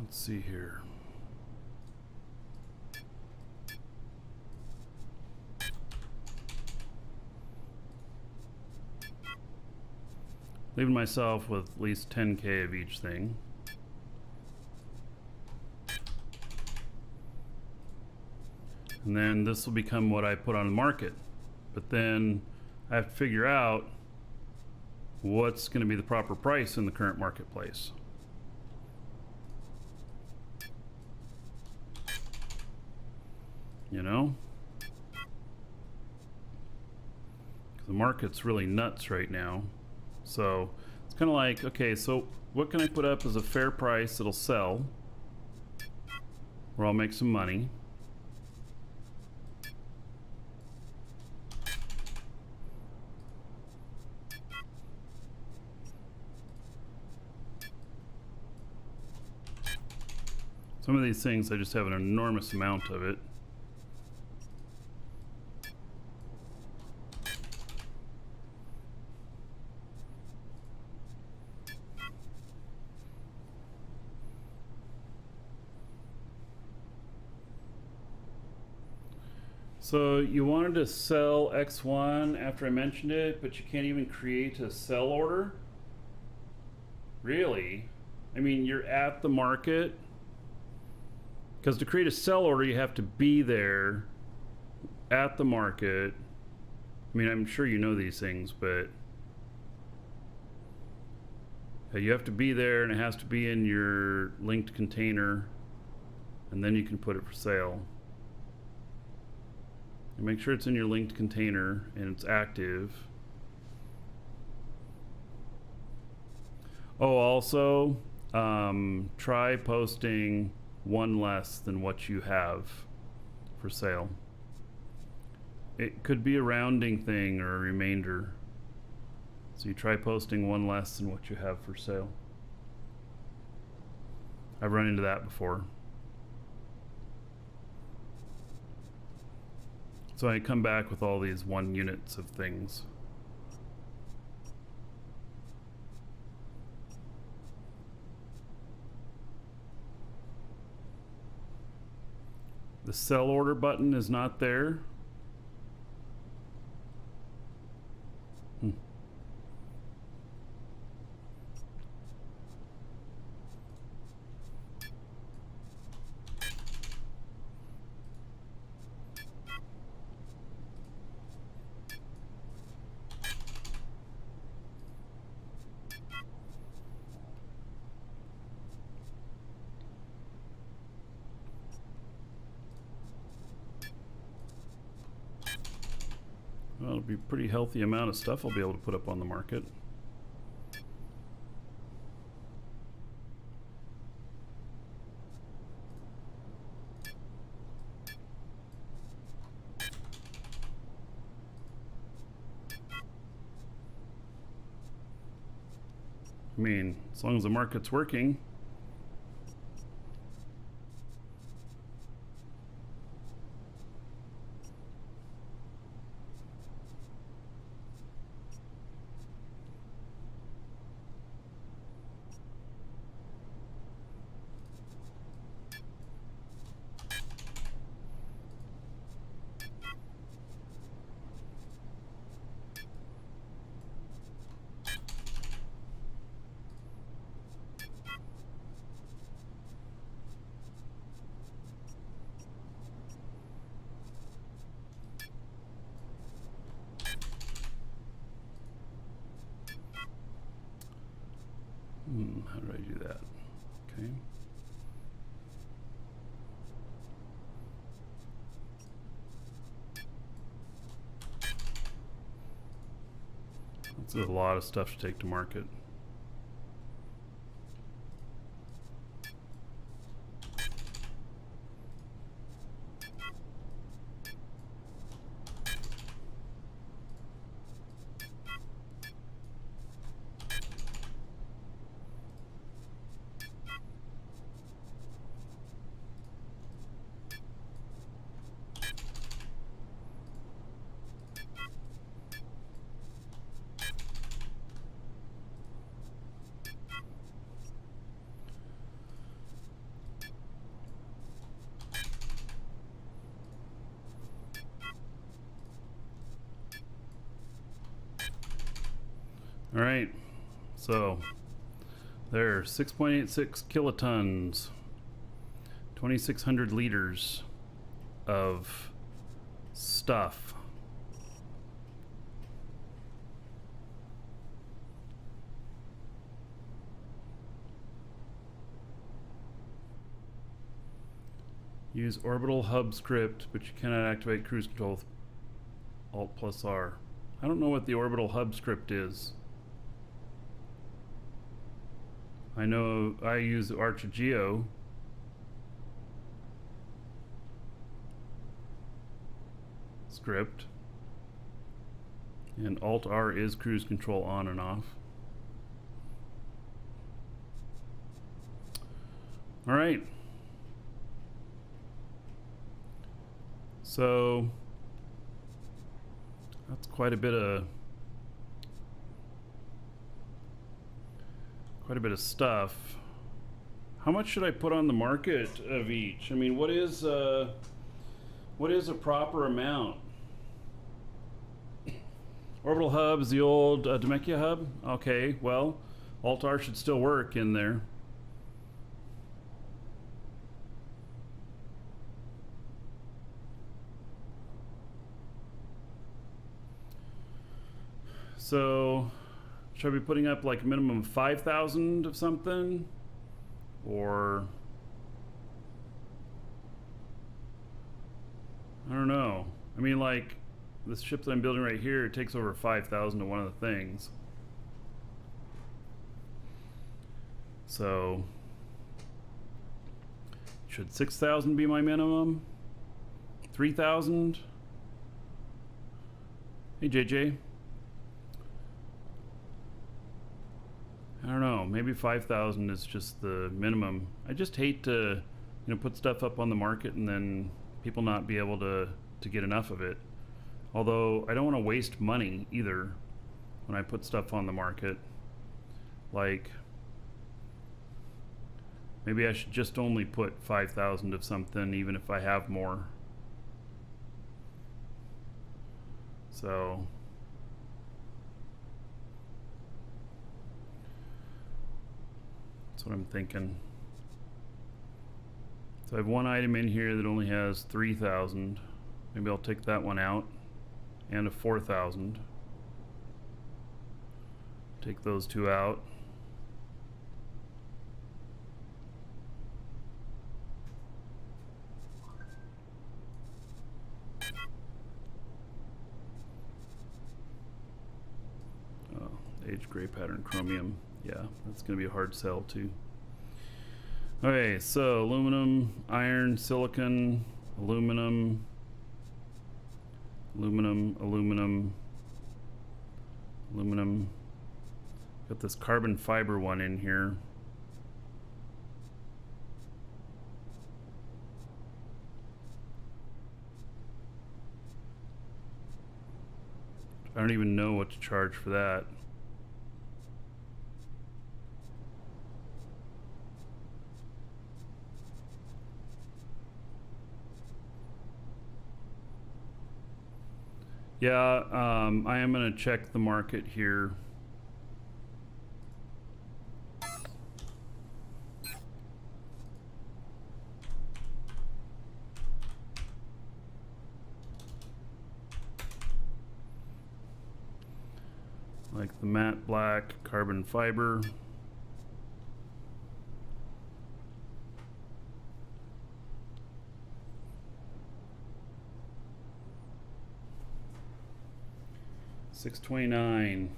Let's see here. Leaving myself with at least 10K of each thing. And then this will become what I put on the market. But then I have to figure out what's going to be the proper price in the current marketplace. You know? The market's really nuts right now. So it's kind of like, okay, so what can I put up as a fair price that'll sell, where I'll make some money? Some of these things I just have an enormous amount of it. So you wanted to sell X1 after I mentioned it, but you can't even create a sell order? Really? I mean, you're at the market? Because to create a sell order, you have to be there at the market. I mean, I'm sure you know these things, but you have to be there, and it has to be in your linked container, and then you can put it for sale. And make sure it's in your linked container and it's active. Oh, also, try posting one less than what you have for sale. It could be a rounding thing or a remainder. So you try posting one less than what you have for sale. I've run into that before. So I come back with all these 1 units of things. The sell order button is not there. it'll be a pretty healthy amount of stuff I'll be able to put up on the market. I mean, as long as the market's working. How do I do that? Okay. That's a lot of stuff to take to market. All right, so there, 6.86 kilotons, 2,600 liters of stuff. Use orbital hub script, but you cannot activate cruise control with Alt+R. I don't know what the orbital hub script is. I know I use ArchGeo. Script. And Alt-R is cruise control on and off. All right. So that's quite a bit of stuff. How much should I put on the market of each? I mean, what is a proper amount? Orbital hub is the old Demacia hub. Okay, well, Alt-R should still work in there. So should I be putting up like a minimum of 5,000 of something? Or I don't know. I mean, like this ship that I'm building right here, it takes over 5,000 to one of the things. So should 6,000 be my minimum? 3,000? Hey JJ. I don't know, maybe 5,000 is just the minimum. I just hate to, put stuff up on the market and then people not be able to get enough of it. Although I don't want to waste money either when I put stuff on the market. Like, maybe I should just only put 5,000 of something even if I have more. So that's what I'm thinking. So I have one item in here that only has 3,000. Maybe I'll take that one out. And a 4,000. Take those two out. Age gray pattern chromium. Yeah, that's going to be a hard sell too. Okay, so aluminum, iron, silicon, aluminum, aluminum, aluminum, aluminum. Got this carbon fiber one in here. I don't even know what to charge for that. Yeah, I am going to check the market here. Like the matte black carbon fiber. $629.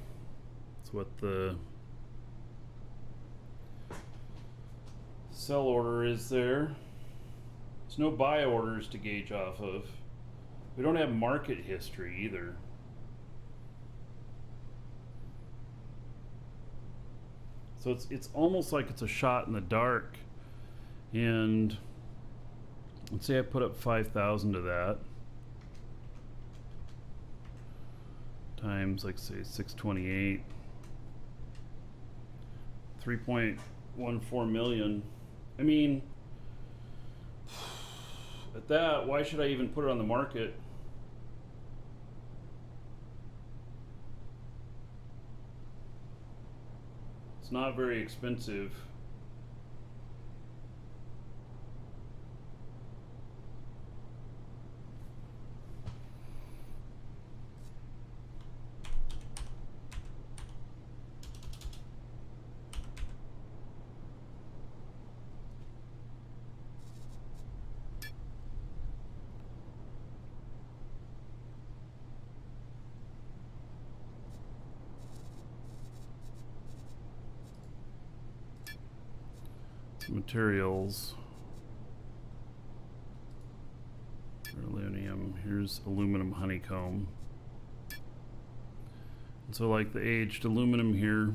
That's what the sell order is there. There's no buy orders to gauge off of. We don't have market history either. So it's almost like it's a shot in the dark. And let's say I put up 5,000 to that. Times, like, say 628. 3.14 million. I mean, at that, why should I even put it on the market? It's not very expensive. Materials. Aluminum. Here's aluminum honeycomb. And so like the aged aluminum here,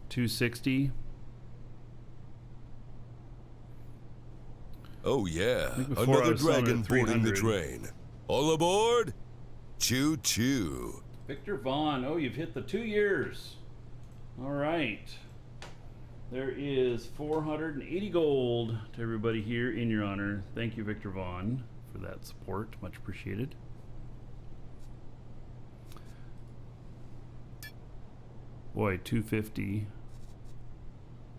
260. Oh yeah, before I another was selling it dragon at boarding the 300. train. All aboard? Choo choo. Victor Vaughn. Oh, you've hit the 2 years. All right. There is 480 gold to everybody here in your honor. Thank you, Victor Vaughn, for that support. Much appreciated. Boy, 250.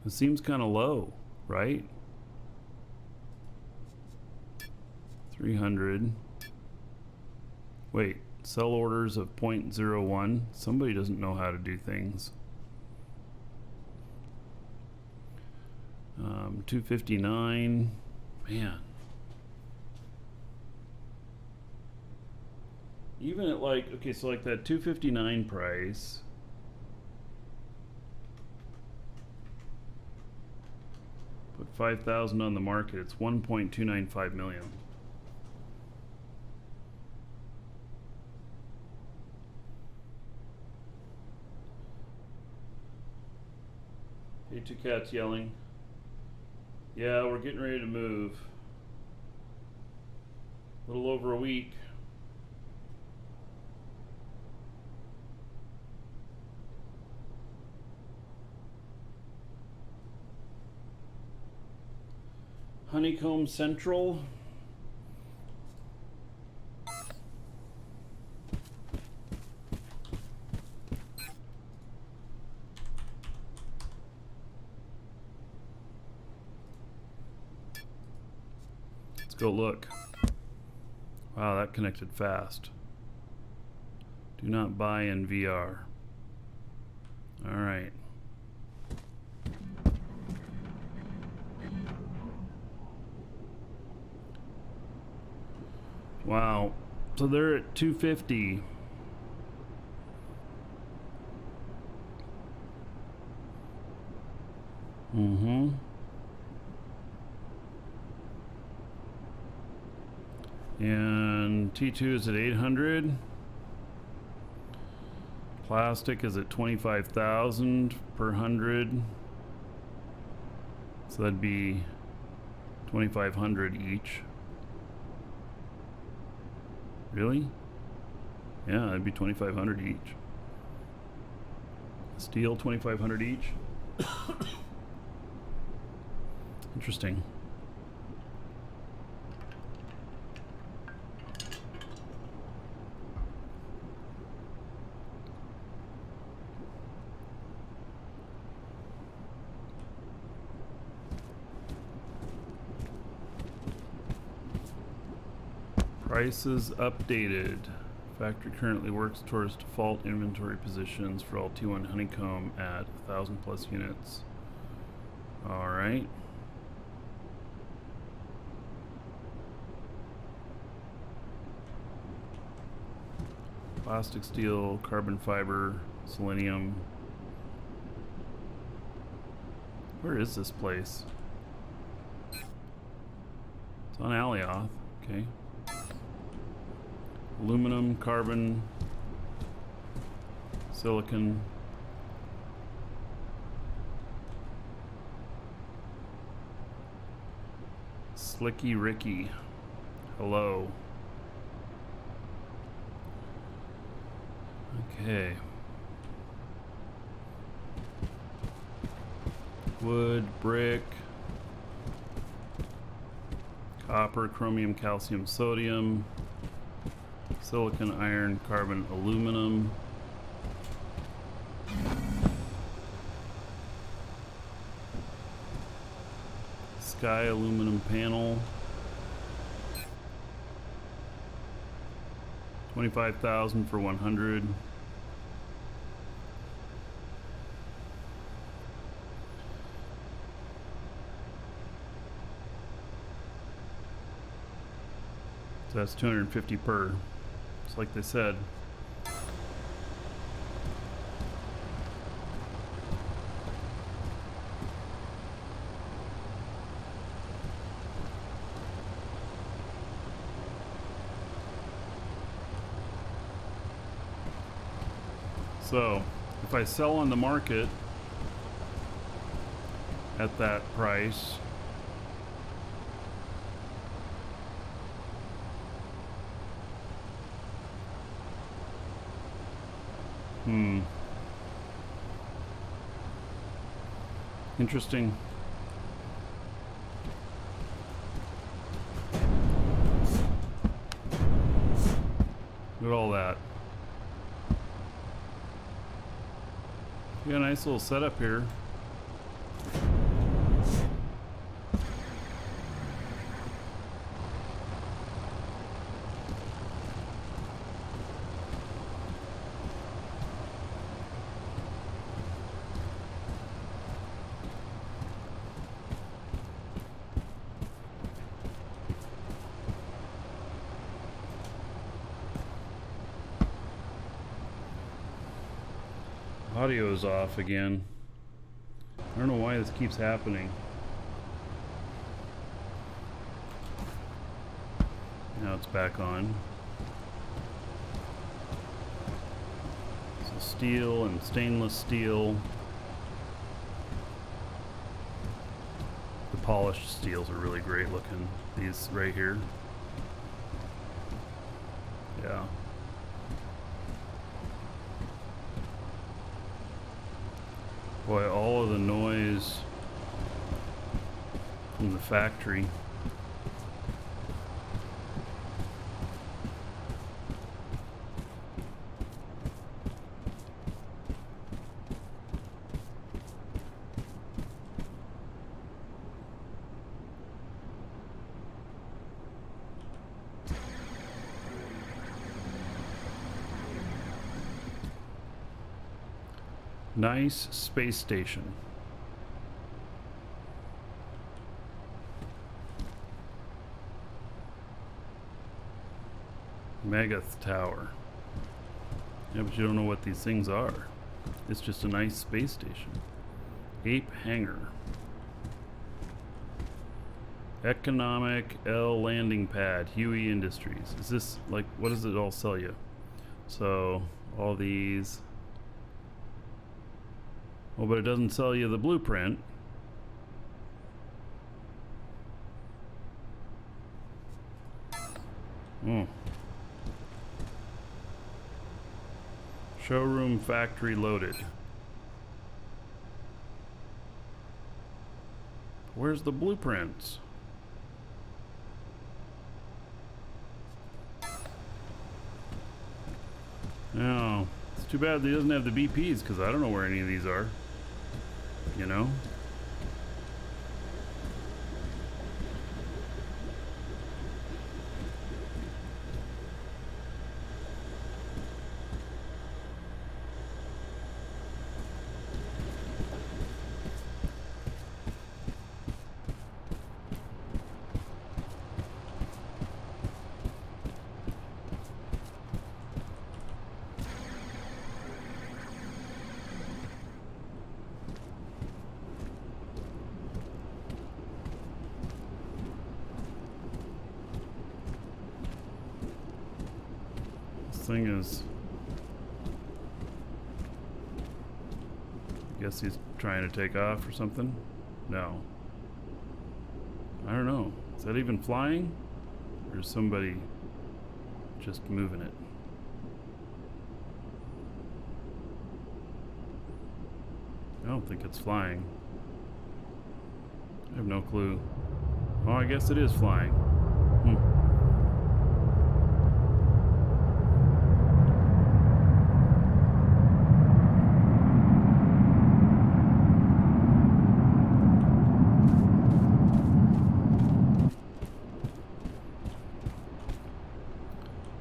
It seems kind of low, right? 300. Wait, sell orders of 0.01. Somebody doesn't know how to do things. 259. Man. Even at like, okay, so like that 259 price. Put 5,000 on the market, it's 1.295 million. Hey, two cats yelling. Yeah, we're getting ready to move. A little over a week. Honeycomb Central. Let's go look. Wow, that connected fast. Do not buy in VR. All right. Wow. So they're at 250. Mm-hmm. And T2 is at 800. Plastic is at 25,000 per 100. So that'd be 2,500 each. Really? Yeah, that'd be 2,500 each. Steel, 2,500 each. Interesting. Prices updated. Factory currently works towards default inventory positions for all T1 honeycomb at 1,000 plus units. All right. Plastic, steel, carbon fiber, selenium. Where is this place? It's on Alioth. Okay. Aluminum, carbon, silicon. Slicky Ricky. Hello. Okay. Wood, brick, copper, chromium, calcium, sodium, silicon, iron, carbon, aluminum. Sky aluminum panel. 25,000 for 100. So that's 250 per. Just like they said. So, if I sell on the market at that price, interesting. Look at all that. We got a nice little setup here. Audio is off again. I don't know why this keeps happening. Now it's back on. So steel and stainless steel. The polished steels are really great looking. These right here. Yeah. Boy, all of the noise from the factory. Nice space station. Megath Tower. Yeah, but you don't know what these things are. It's just a nice space station. Ape Hangar. Economic L landing pad, Huey Industries. Is this like, what does it all sell you? So all these. Oh, but it doesn't sell you the blueprint. Oh. Showroom factory loaded. Where's the blueprints? No, it's too bad he doesn't have the BPs because I don't know where any of these are. You know? Thing is, I guess he's trying to take off or something. No, I don't know. Is that even flying, or is somebody just moving it? I don't think it's flying. I have no clue. Oh, I guess it is flying.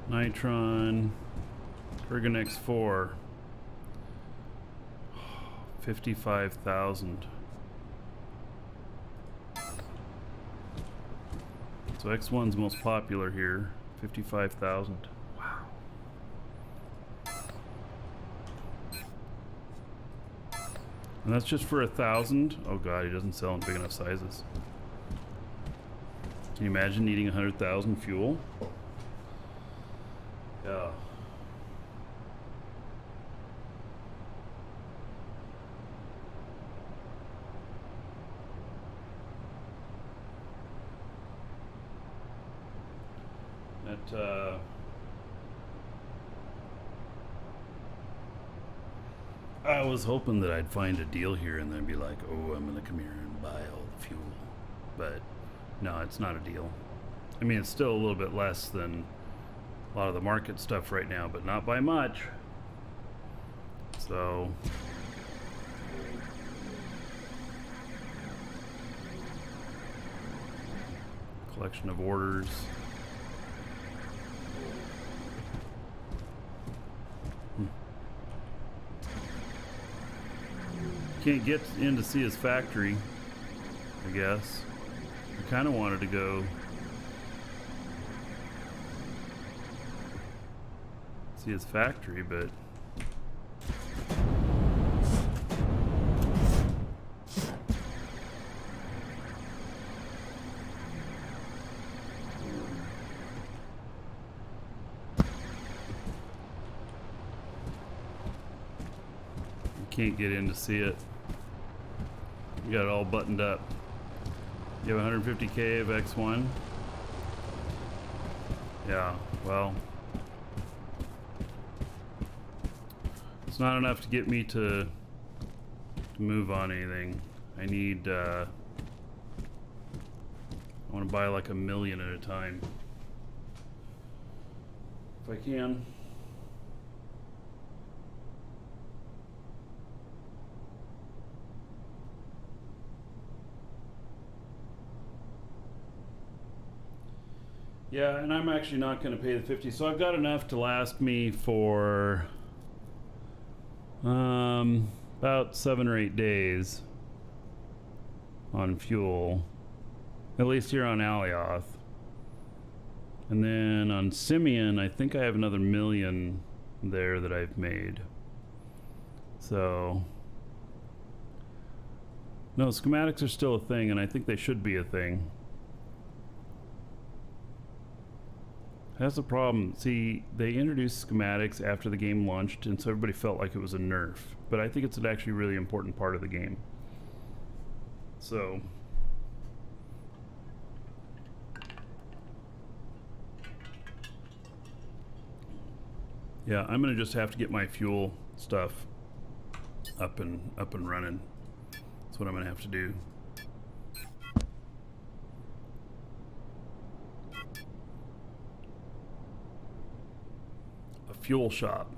Nitron, Kurgan X4, 55,000. So X1's most popular here, 55,000. Wow. And that's just for 1,000. Oh god, he doesn't sell in big enough sizes. Can you imagine needing 100,000 fuel? Yeah. That, I was hoping that I'd find a deal here and then be like, oh, I'm gonna come here and buy all the fuel. But no, it's not a deal. I mean, it's still a little bit less than a lot of the market stuff right now, but not by much. So collection of orders. Can't get in to see his factory, I guess. I kind of wanted to go see his factory, but you can't get in to see it. You got it all buttoned up. You have 150K of X1. Yeah, well, it's not enough to get me to move on anything. I need, I want to buy like 1 million at a time. If I can. Yeah, and I'm actually not going to pay the 50, so I've got enough to last me for about 7 or 8 days on fuel, at least here on Alioth. And then on Simeon, I think I have another 1 million there that I've made. So no, schematics are still a thing, and I think they should be a thing. That's the problem. See, they introduced schematics after the game launched, and so everybody felt like it was a nerf. But I think it's an actually really important part of the game. So... yeah, I'm gonna just have to get my fuel stuff up and running. That's what I'm gonna have to do. A fuel shop.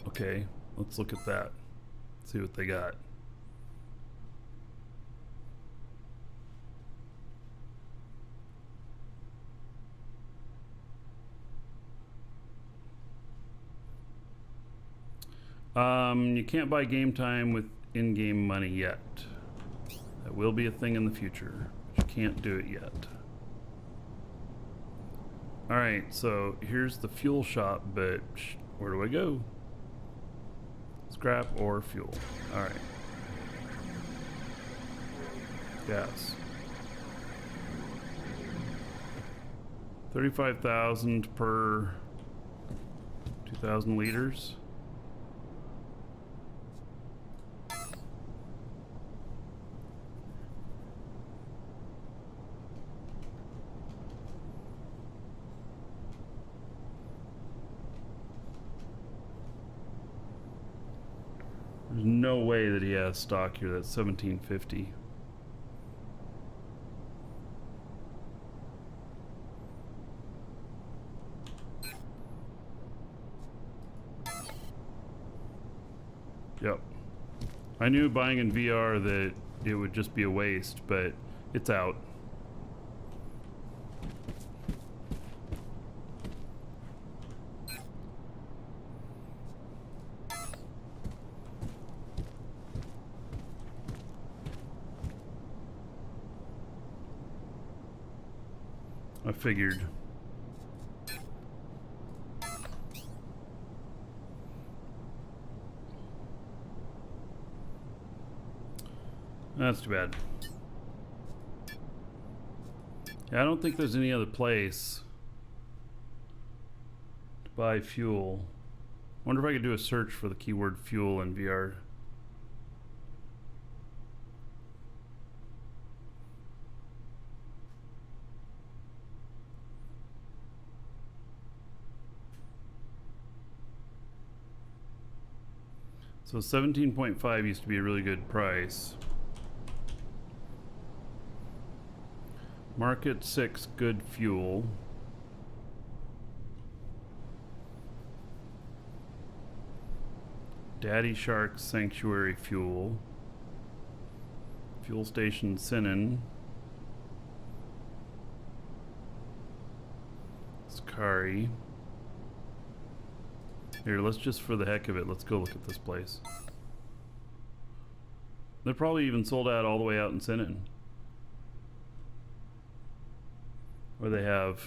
Okay, let's look at that. See what they got. You can't buy game time with in-game money yet. That will be a thing in the future, but you can't do it yet. Alright, so here's the fuel shop, but where do I go? Scrap or fuel? Alright. Gas. 35,000 per 2,000 liters. There's no way that he has stock here. That's 1750. Yep. I knew buying in VR that it would just be a waste, but it's out. I figured. That's too bad. Yeah, I don't think there's any other place to buy fuel. Wonder if I could do a search for the keyword fuel in VR. So 17.5 used to be a really good price. Market 6 good fuel. Daddy Shark Sanctuary fuel. Fuel station Sinan. Sakari. Here, let's just for the heck of it, let's go look at this place. They're probably even sold out all the way out in Sinan. Or they have,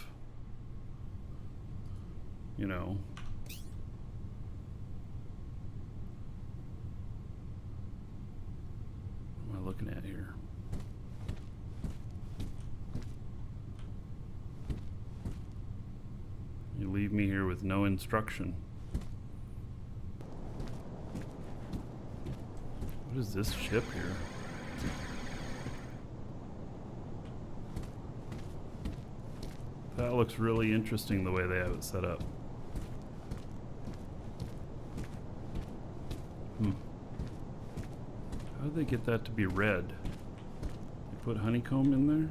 you know, what am I looking at here? You leave me here with no instruction. What is this ship here? That looks really interesting the way they have it set up. How did they get that to be red? They put honeycomb in there?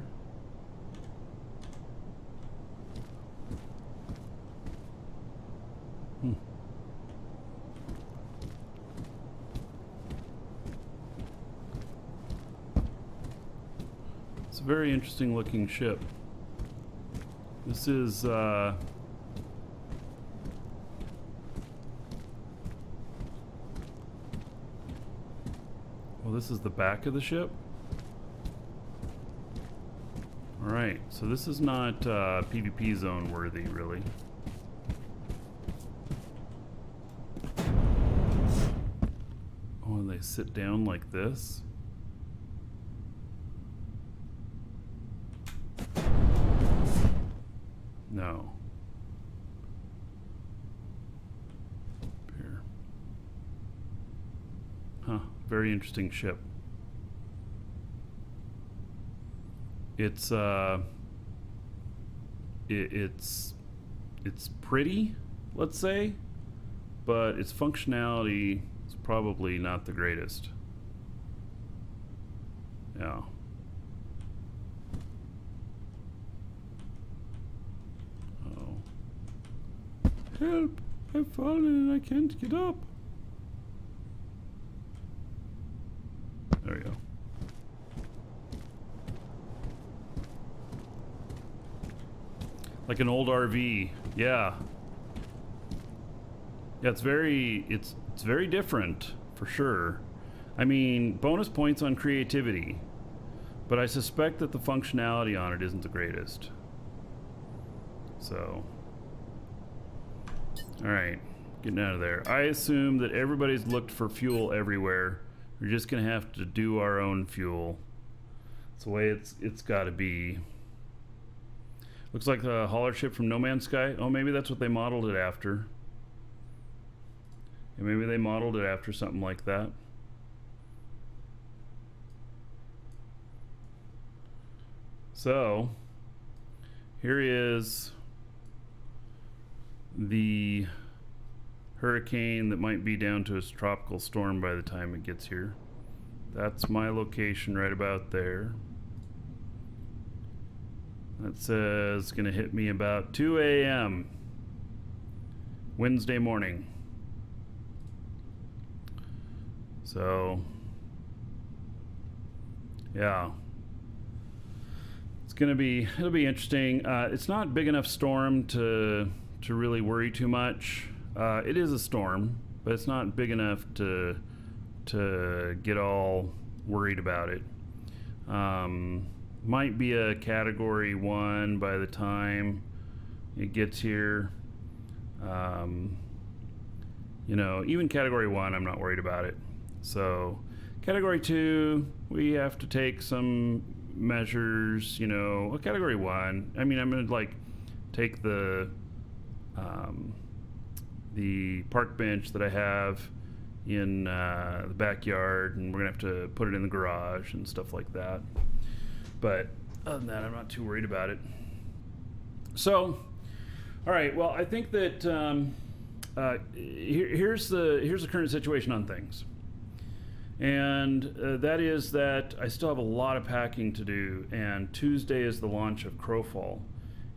It's a very interesting looking ship. This is, well, this is the back of the ship. Alright, so this is not PvP zone worthy, really. Oh, and they sit down like this? No. Here. Huh. Very interesting ship. It's it's pretty, let's say, but its functionality is probably not the greatest. Yeah. Oh. Help! I've fallen and I can't get up. There we go. Like an old RV. Yeah. Yeah, it's very different for sure. I mean, bonus points on creativity, but I suspect that the functionality on it isn't the greatest. So, all right, getting out of there. I assume that everybody's looked for fuel everywhere. We're just gonna have to do our own fuel. It's the way it's got to be. Looks like the hauler ship from No Man's Sky. Oh, maybe that's what they modeled it after. And maybe they modeled it after something like that. So, here is the hurricane that might be down to a tropical storm by the time it gets here. That's my location right about there. That says it's gonna hit me about 2 a.m. Wednesday morning. So, yeah. It'll be interesting. It's not big enough storm to really worry too much. It is a storm, but it's not big enough to get all worried about it. Might be a category 1 by the time it gets here. You know, even category 1, I'm not worried about it. So category 2, we have to take some measures, you know. Well, category 1, I mean, I'm gonna like take the park bench that I have in the backyard, and we're gonna have to put it in the garage and stuff like that. But other than that, I'm not too worried about it. So, all right. Well, I think that here's the current situation on things, and that is that I still have a lot of packing to do. And Tuesday is the launch of Crowfall,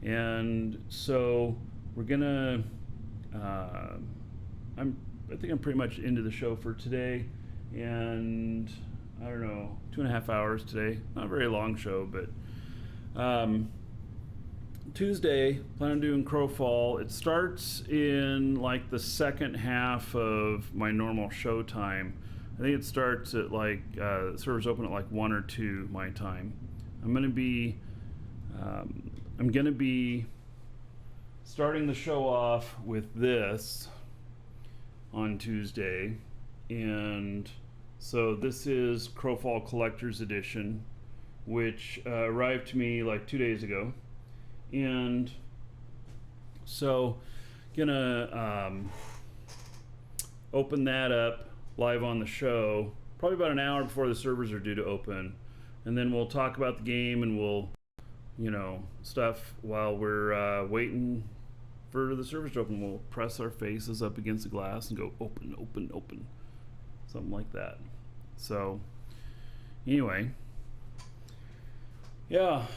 and so we're gonna. I think I'm pretty much into the show for today, and I don't know, 2.5 hours today. Not a very long show, but Tuesday, plan on doing Crowfall. It starts in like the second half of my normal show time. I think it starts at like, servers open at like 1 or 2 my time. I'm gonna be starting the show off with this on Tuesday, and so this is Crowfall Collector's Edition, which arrived to me like 2 days ago. And so gonna open that up live on the show, probably about an hour before the servers are due to open. And then we'll talk about the game, and we'll, you know, stuff while we're waiting for the servers to open. We'll press our faces up against the glass and go open, open, open. Something like that. So anyway, yeah,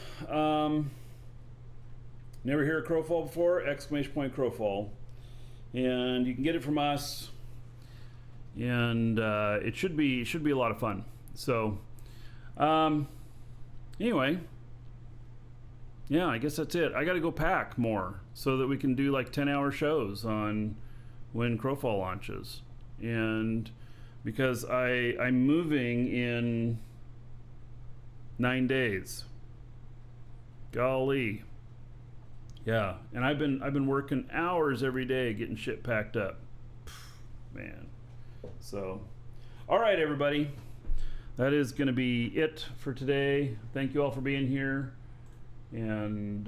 never hear of Crowfall before? ! Crowfall, and you can get it from us, and it should be a lot of fun. So anyway, yeah, I guess that's it. I got to go pack more so that we can do like 10-hour shows on when Crowfall launches, and because I'm moving in 9 days. Golly. Yeah, and I've been working hours every day getting shit packed up. Man. So, all right, everybody. That is going to be it for today. Thank you all for being here, and